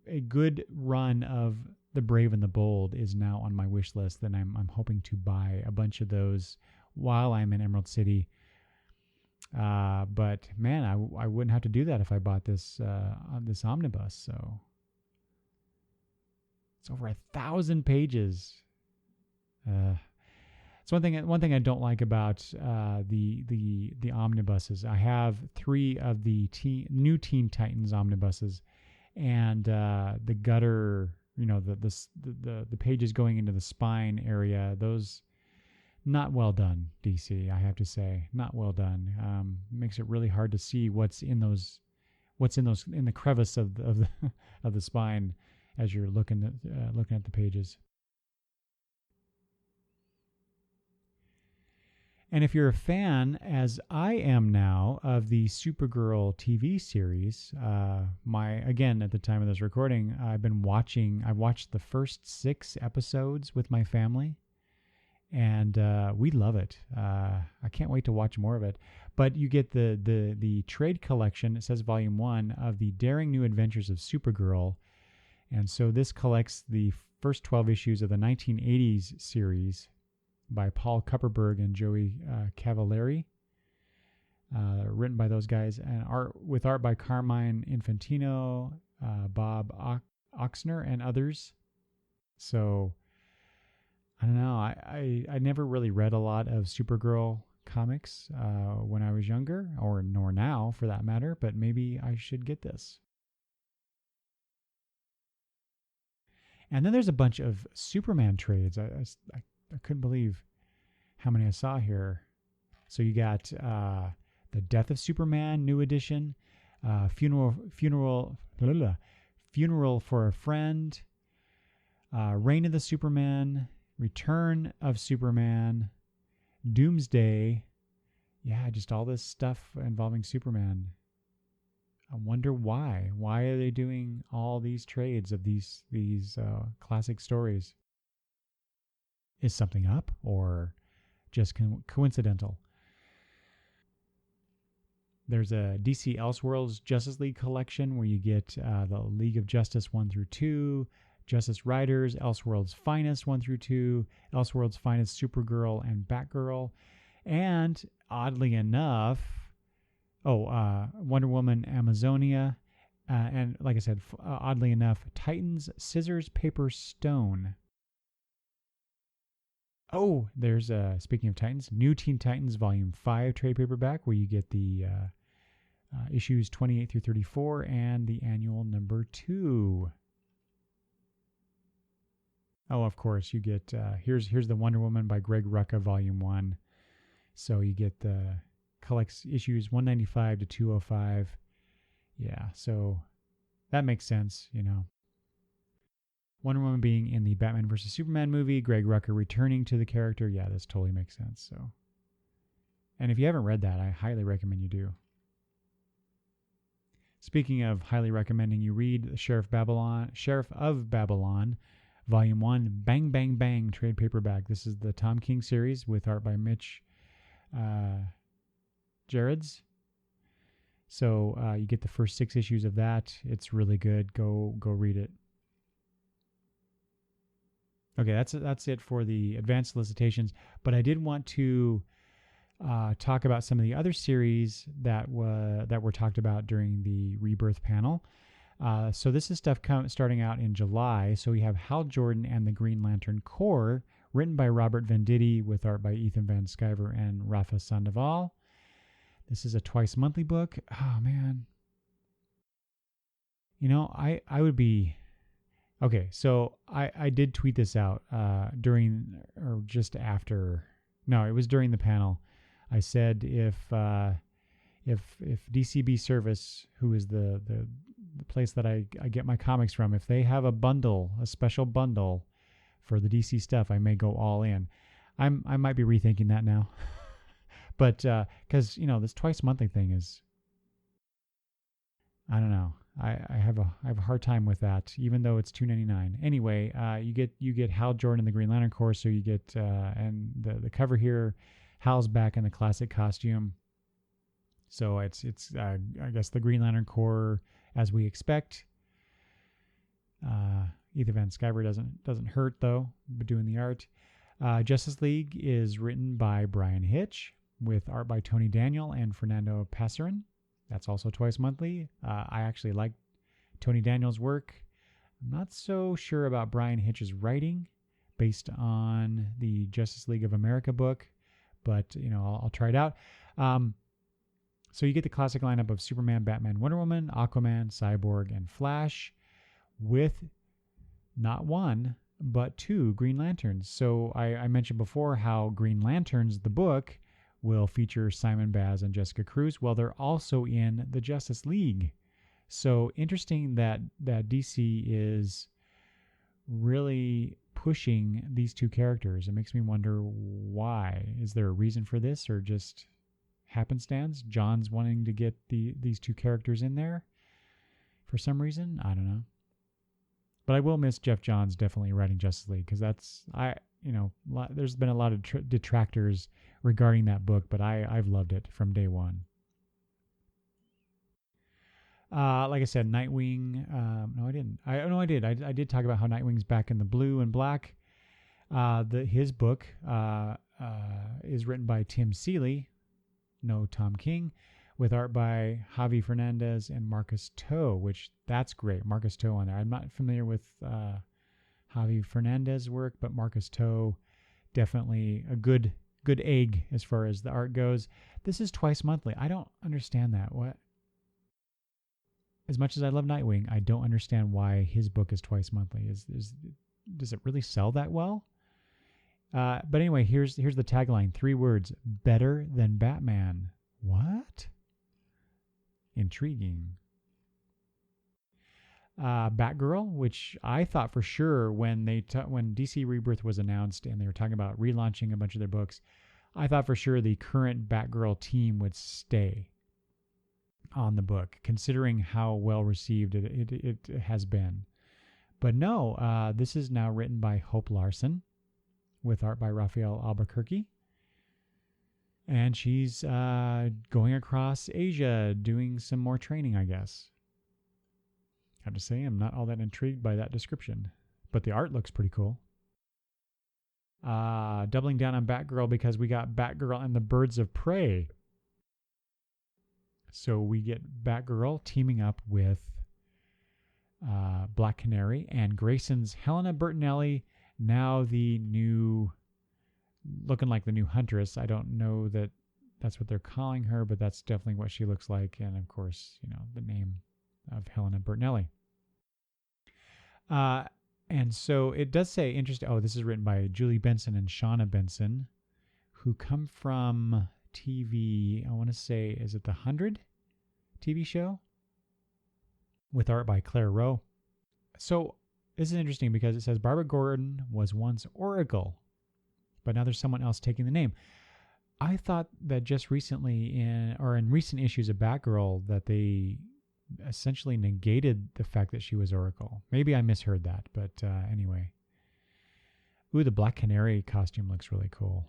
a good run of the Brave and the Bold is now on my wish list. Then I'm hoping to buy a bunch of those while I'm in Emerald City. But man, I wouldn't have to do that if I bought this this omnibus. So it's over 1,000 pages. It's one thing I don't like about the omnibuses. I have 3 of the new Teen Titans omnibuses, and the gutter, you know, the pages going into the spine area, those not well done. DC, I have to say, not well done. Makes it really hard to see what's in the crevice of the spine as you're looking at the pages. And if you're a fan, as I am now, of the Supergirl TV series, again, at the time of this recording, I've watched the first 6 episodes with my family, and we love it. I can't wait to watch more of it. But you get the trade collection, it says Volume 1, of the Daring New Adventures of Supergirl. And so this collects the first 12 issues of the 1980s series by Paul Kupperberg and Joey Cavalieri, written by those guys, and with art by Carmine Infantino, Bob Oxner, and others. So I don't know. I never really read a lot of Supergirl comics when I was younger, nor now for that matter. But maybe I should get this. And then there's a bunch of Superman trades. I couldn't believe how many I saw here. So you got the Death of Superman new edition, funeral for a Friend, Reign of the Superman, Return of Superman, Doomsday. Yeah, just all this stuff involving Superman. I wonder why. Why are they doing all these trades of these classic stories? Is something up, or just coincidental? There's a DC Elseworlds Justice League collection where you get the League of Justice 1 through 2, Justice Riders, Elseworlds Finest 1 through 2, Elseworlds Finest Supergirl and Batgirl, and oddly enough, Wonder Woman Amazonia, and like I said, oddly enough, Titans Scissors Paper Stone. Oh, there's, speaking of Titans, New Teen Titans Volume 5 trade paperback, where you get the issues 28 through 34 and the annual number 2. Oh, of course, you get, here's the Wonder Woman by Greg Rucka Volume 1. So you get the collects issues 195 to 205. Yeah, so that makes sense, you know. Wonder Woman being in the Batman vs. Superman movie, Greg Rucka returning to the character. Yeah, this totally makes sense. So, and if you haven't read that, I highly recommend you do. Speaking of highly recommending you read Sheriff of Babylon, Volume 1, Bang Bang Bang trade paperback. This is the Tom King series with art by Mitch Gerards. So you get the first 6 issues of that. It's really good. Go read it. Okay, that's it for the advanced solicitations. But I did want to talk about some of the other series that were talked about during the Rebirth panel. So this is stuff starting out in July. So we have Hal Jordan and the Green Lantern Corps, written by Robert Venditti with art by Ethan Van Sciver and Rafa Sandoval. This is a twice monthly book. Oh man. You know, I would be okay. So I did tweet this out during or just after. No, it was during the panel. I said if DCB Service, who is the place that I get my comics from, if they have a special bundle for the DC stuff, I may go all in. I might be rethinking that now, but because this twice monthly thing is, I don't know. I have a hard time with that, even though it's $2.99. Anyway, you get Hal Jordan in the Green Lantern Corps, so you get and the cover here, Hal's back in the classic costume. So it's I guess the Green Lantern Corps as we expect. Ethan Van Sciver doesn't hurt though, but doing the art. Justice League is written by Brian Hitch with art by Tony Daniel and Fernando Passarin. That's also twice monthly. I actually like Tony Daniel's work. I'm not so sure about Brian Hitch's writing based on the Justice League of America book, but I'll try it out. So you get the classic lineup of Superman, Batman, Wonder Woman, Aquaman, Cyborg, and Flash with not one, but two Green Lanterns. So I mentioned before how Green Lanterns, the book, will feature Simon Baz and Jessica Cruz. Well, they're also in the Justice League. So interesting that DC is really pushing these two characters. It makes me wonder why. Is there a reason for this, or just happenstance? John's wanting to get these two characters in there for some reason. I don't know. But I will miss Jeff Johns definitely writing Justice League, because there's been a lot of detractors regarding that book, but I've loved it from day one. Like I said, Nightwing. No, I didn't. I did. I did talk about how Nightwing's back in the blue and black. His book is written by Tim Seeley, no Tom King, with art by Javi Fernandez and Marcus Toe, which that's great. Marcus Toe on there. I'm not familiar with Javi Fernandez's work, but Marcus Toe, definitely a good egg as far as the art goes. This is twice monthly. I don't understand that. What? As much as I love Nightwing, I don't understand why his book is twice monthly. Does it really sell that well? But anyway, here's the tagline. 3 words: better than Batman. What? Intriguing. Batgirl, which I thought for sure when DC Rebirth was announced and they were talking about relaunching a bunch of their books, I thought for sure the current Batgirl team would stay on the book, considering how well received it has been. But no, this is now written by Hope Larson with art by Raphael Albuquerque. And she's going across Asia doing some more training, I guess. I have to say, I'm not all that intrigued by that description, but the art looks pretty cool. Doubling down on Batgirl because we got Batgirl and the Birds of Prey. So we get Batgirl teaming up with Black Canary and Grayson's Helena Bertinelli, now looking like the new Huntress. I don't know that that's what they're calling her, but that's definitely what she looks like. And of course, the name of Helena Bertinelli. And so it does say interesting. Oh, this is written by Julie Benson and Shauna Benson, who come from TV. I want to say, is it the 100 TV show? With art by Claire Rowe. So this is interesting because it says Barbara Gordon was once Oracle, but now there's someone else taking the name. I thought that just recently in recent issues of Batgirl that they essentially negated the fact that she was Oracle. Maybe I misheard that, but anyway. Ooh, the Black Canary costume looks really cool.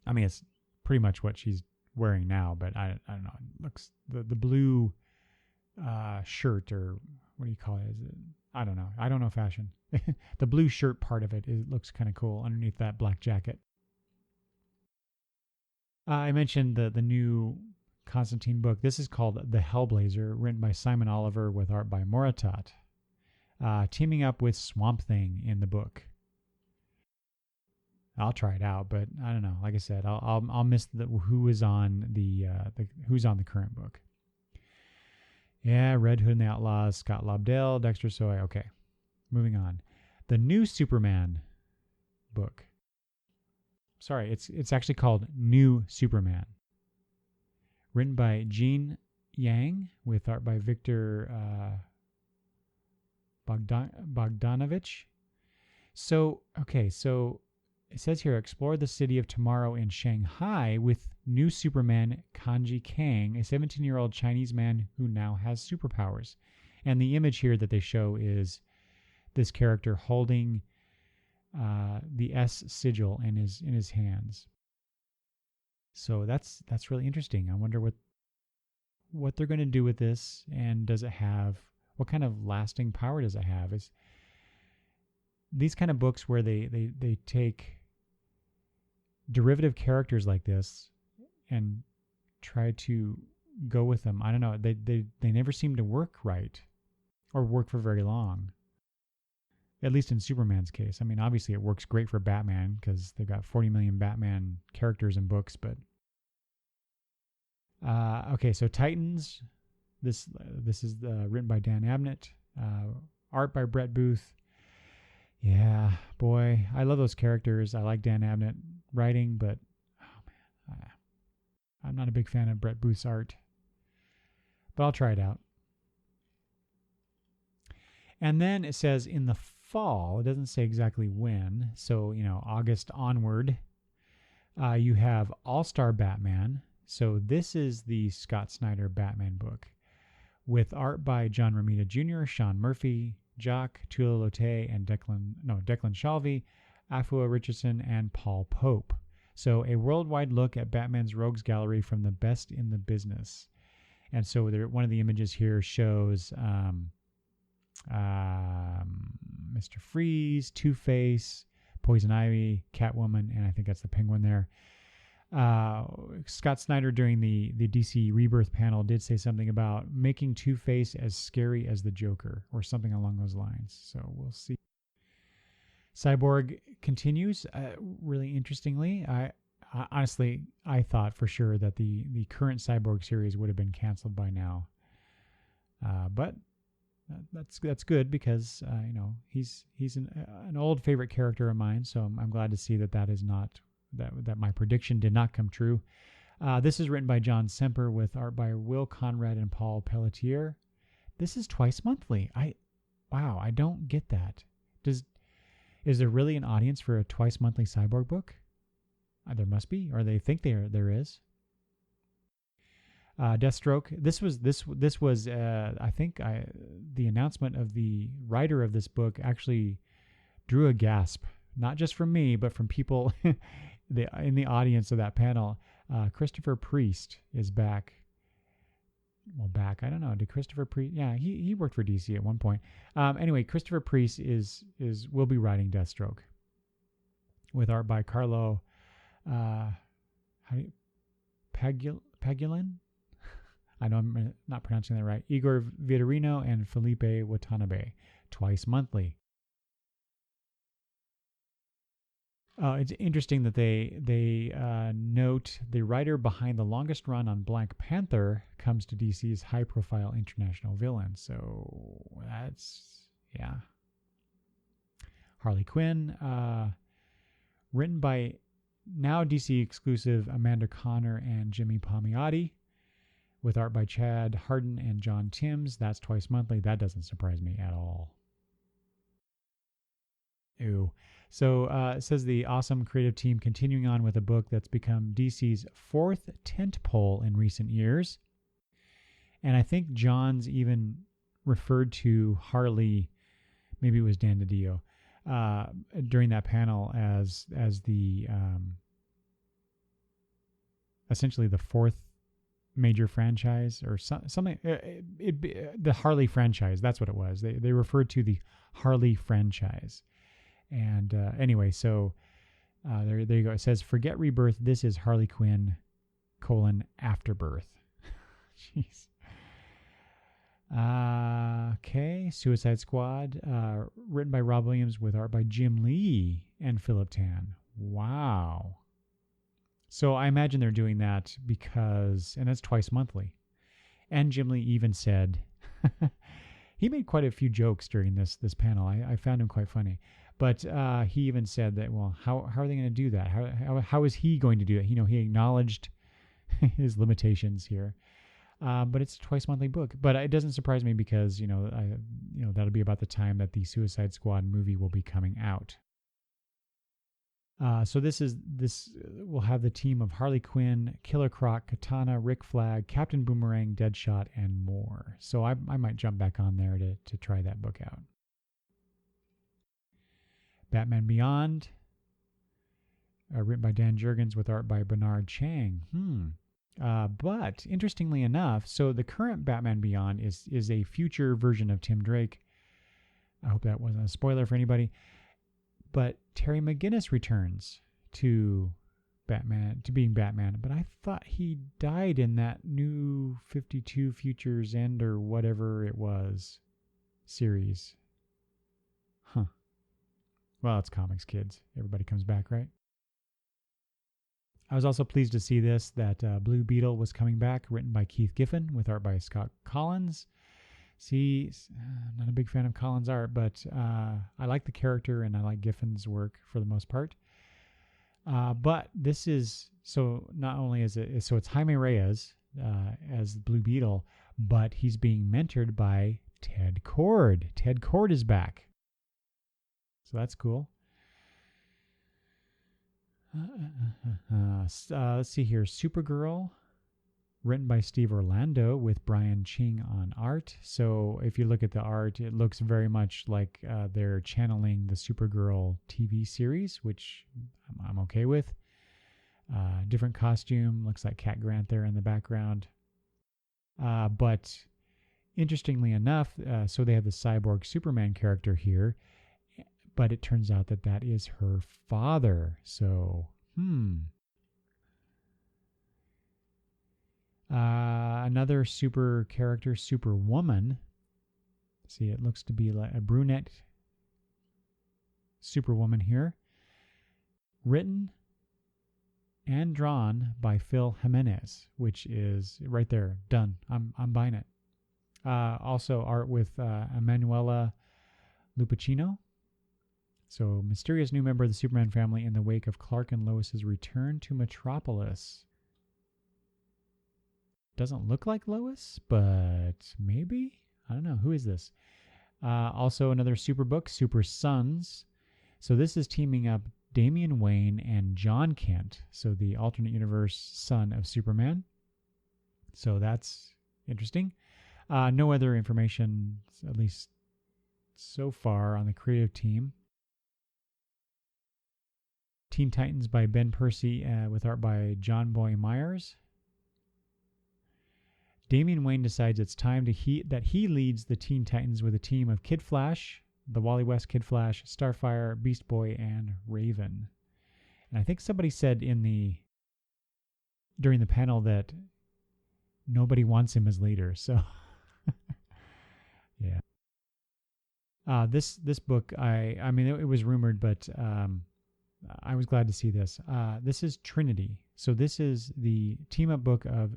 I mean, it's pretty much what she's wearing now, but I don't know. It looks the blue shirt, or what do you call it? Is it? I don't know. I don't know fashion. The blue shirt part of it looks kind of cool underneath that black jacket. I mentioned the new Constantine book. This is called The Hellblazer, written by Simon Oliver with art by Moratat, teaming up with Swamp Thing in the book. I'll try it out, but I don't know. Like I said, I'll miss who is on who's on the current book. Yeah, Red Hood and the Outlaws, Scott Lobdell, Dexter Soy. Okay, moving on. The new Superman book. Sorry, it's actually called New Superman. Written by Gene Yang with art by Victor Bogdanovich. So it says here, explore the city of tomorrow in Shanghai with new Superman Kanji Kang, a 17-year-old Chinese man who now has superpowers. And the image here that they show is this character holding the S sigil in his hands. So that's really interesting. I wonder what they're going to do with this, and what kind of lasting power does it have? Is these kind of books where they take derivative characters like this and try to go with them. I don't know. They never seem to work right or work for very long. At least in Superman's case. I mean, obviously it works great for Batman because they've got 40 million Batman characters and books, but okay, so Titans. This is written by Dan Abnett, art by Brett Booth. Yeah, boy, I love those characters. I like Dan Abnett writing, but oh man, I'm not a big fan of Brett Booth's art. But I'll try it out. And then it says in the fall, it doesn't say exactly when, so August onward, you have All-Star Batman. So this is the Scott Snyder Batman book with art by John Romita Jr., Sean Murphy, Jacques Tuilelote, and Declan Shalvey, Afua Richardson, and Paul Pope. So a worldwide look at Batman's rogues gallery from the best in the business. And so one of the images here shows Mr. Freeze, Two-Face, Poison Ivy, Catwoman, and I think that's the Penguin there. Scott Snyder during the DC Rebirth panel did say something about making Two-Face as scary as the Joker or something along those lines. So we'll see. Cyborg continues. Really interestingly, I honestly thought for sure that the current Cyborg series would have been canceled by now. But that's good because he's an old favorite character of mine. So I'm glad to see that is not that my prediction did not come true. This is written by John Semper with art by Will Conrad and Paul Pelletier. This is twice monthly. I don't get that. Is there really an audience for a twice monthly Cyborg book? There must be, or they think there is. Deathstroke. This was I think the announcement of the writer of this book actually drew a gasp, not just from me, but from people in the audience of that panel. Christopher Priest is back. Well, back. I don't know. Did Christopher Priest? Yeah, he worked for DC at one point. Anyway, Christopher Priest will be writing Deathstroke with art by Carlo Pagulin. I know I'm not pronouncing that right. Igor Vitorino and Felipe Watanabe, twice monthly. It's interesting that they note the writer behind the longest run on Black Panther comes to DC's high-profile international villain. So that's, yeah. Harley Quinn, written by now DC exclusive Amanda Connor and Jimmy Palmiotti, with art by Chad Hardin and John Timms. That's twice monthly. That doesn't surprise me at all. Ew. So it says the awesome creative team continuing on with a book that's become DC's fourth tentpole in recent years. And I think John's even referred to Harley, maybe it was Dan DiDio, during that panel as the essentially the fourth major franchise or something. The Harley franchise. That's what it was. They referred to the Harley franchise. And anyway, so there you go. It says, "Forget Rebirth. This is Harley Quinn, Afterbirth." Jeez. Okay, Suicide Squad, written by Rob Williams with art by Jim Lee and Philip Tan. Wow. So I imagine they're doing that because, and that's twice monthly. And Jim Lee even said, he made quite a few jokes during this panel. I found him quite funny. But he even said that, well, how are they going to do that? How is he going to do it? He acknowledged his limitations here. But it's a twice monthly book. But it doesn't surprise me because, that'll be about the time that the Suicide Squad movie will be coming out. So this will have the team of Harley Quinn, Killer Croc, Katana, Rick Flag, Captain Boomerang, Deadshot, and more. So I might jump back on there to try that book out. Batman Beyond, written by Dan Jurgens with art by Bernard Chang. But interestingly enough, so the current Batman Beyond is a future version of Tim Drake. I hope that wasn't a spoiler for anybody. But Terry McGinnis returns to being Batman. But I thought he died in that new 52 Futures End or whatever it was series. Huh. Well, it's comics, kids. Everybody comes back, right? I was also pleased to see that Blue Beetle was coming back, written by Keith Giffen with art by Scott Collins. See, I'm not a big fan of Collins' art, but I like the character and I like Giffen's work for the most part. But this is, so not only is it, so it's Jaime Reyes as Blue Beetle, but he's being mentored by Ted Kord. Ted Kord is back. So that's cool. Let's see here. Supergirl, written by Steve Orlando with Brian Ching on art. So if you look at the art, it looks very much like they're channeling the Supergirl TV series, which I'm okay with. Different costume, looks like Cat Grant there in the background. But interestingly enough, so they have the cyborg Superman character here, but it turns out that is her father. So, another super character, Superwoman. See, it looks to be like a brunette Superwoman here. Written and drawn by Phil Jimenez, which is right there, done. I'm buying it. Also art with Emanuela Lupacchino. So, mysterious new member of the Superman family in the wake of Clark and Lois's return to Metropolis. Doesn't look like Lois, but maybe? I don't know. Who is this? Also, another super book, Super Sons. So, this is teaming up Damian Wayne and John Kent. So, the alternate universe son of Superman. So, that's interesting. No other information, at least so far, on the creative team. Teen Titans by Ben Percy with art by John Boy Myers. Damian Wayne decides it's time that he leads the Teen Titans with a team of Kid Flash, the Wally West Kid Flash, Starfire, Beast Boy, and Raven. And I think somebody said during the panel that nobody wants him as leader. So, yeah. This book, I mean, it was rumored, but I was glad to see this. This is Trinity. So this is the team-up book of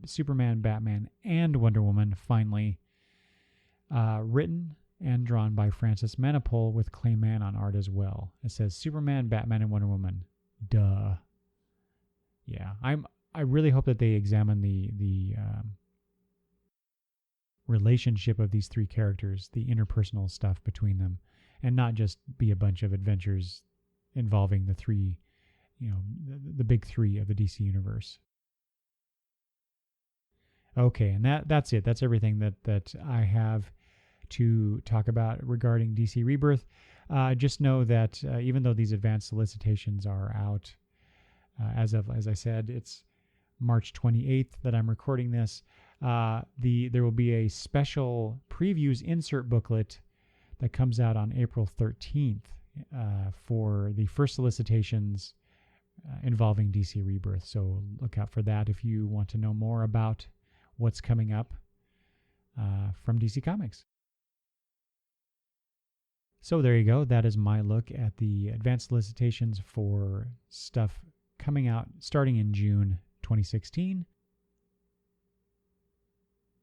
Superman, Batman, and Wonder Woman, finally. Written and drawn by Francis Manapul with Clay Mann on art as well. It says Superman, Batman, and Wonder Woman. Duh. Yeah, I really hope that they examine the relationship of these three characters, the interpersonal stuff between them, and not just be a bunch of adventures involving the three, the big three of the DC universe. Okay, and that's it. That's everything that I have to talk about regarding DC Rebirth. Just know that even though these advanced solicitations are out, as I said, it's March 28th that I'm recording this, there will be a special previews insert booklet that comes out on April 13th for the first solicitations involving DC Rebirth. So look out for that if you want to know more about what's coming up from DC Comics. So there you go. That is my look at the advanced solicitations for stuff coming out starting in June 2016.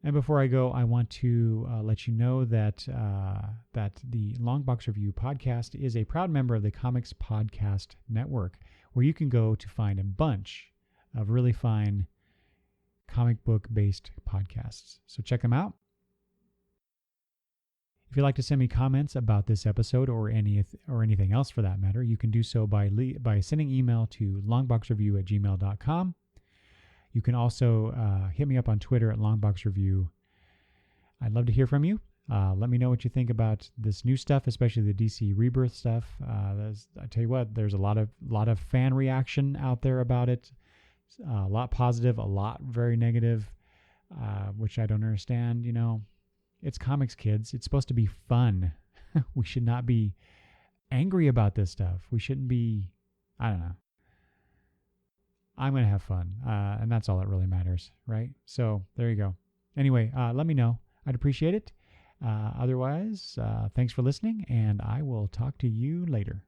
And before I go, I want to let you know that the Longbox Review podcast is a proud member of the Comics Podcast Network, where you can go to find a bunch of really fine comic book-based podcasts. So check them out. If you'd like to send me comments about this episode or anything else for that matter, you can do so by sending email to longboxreview@gmail.com. You can also hit me up on Twitter at longboxreview. I'd love to hear from you. Let me know what you think about this new stuff, especially the DC Rebirth stuff. I tell you what, there's a lot of fan reaction out there about it. A lot positive, a lot very negative, which I don't understand. You know, it's comics, kids. It's supposed to be fun. We should not be angry about this stuff. We shouldn't be, I don't know. I'm going to have fun, and that's all that really matters, right? So there you go. Anyway, let me know. I'd appreciate it. Otherwise, thanks for listening, and I will talk to you later.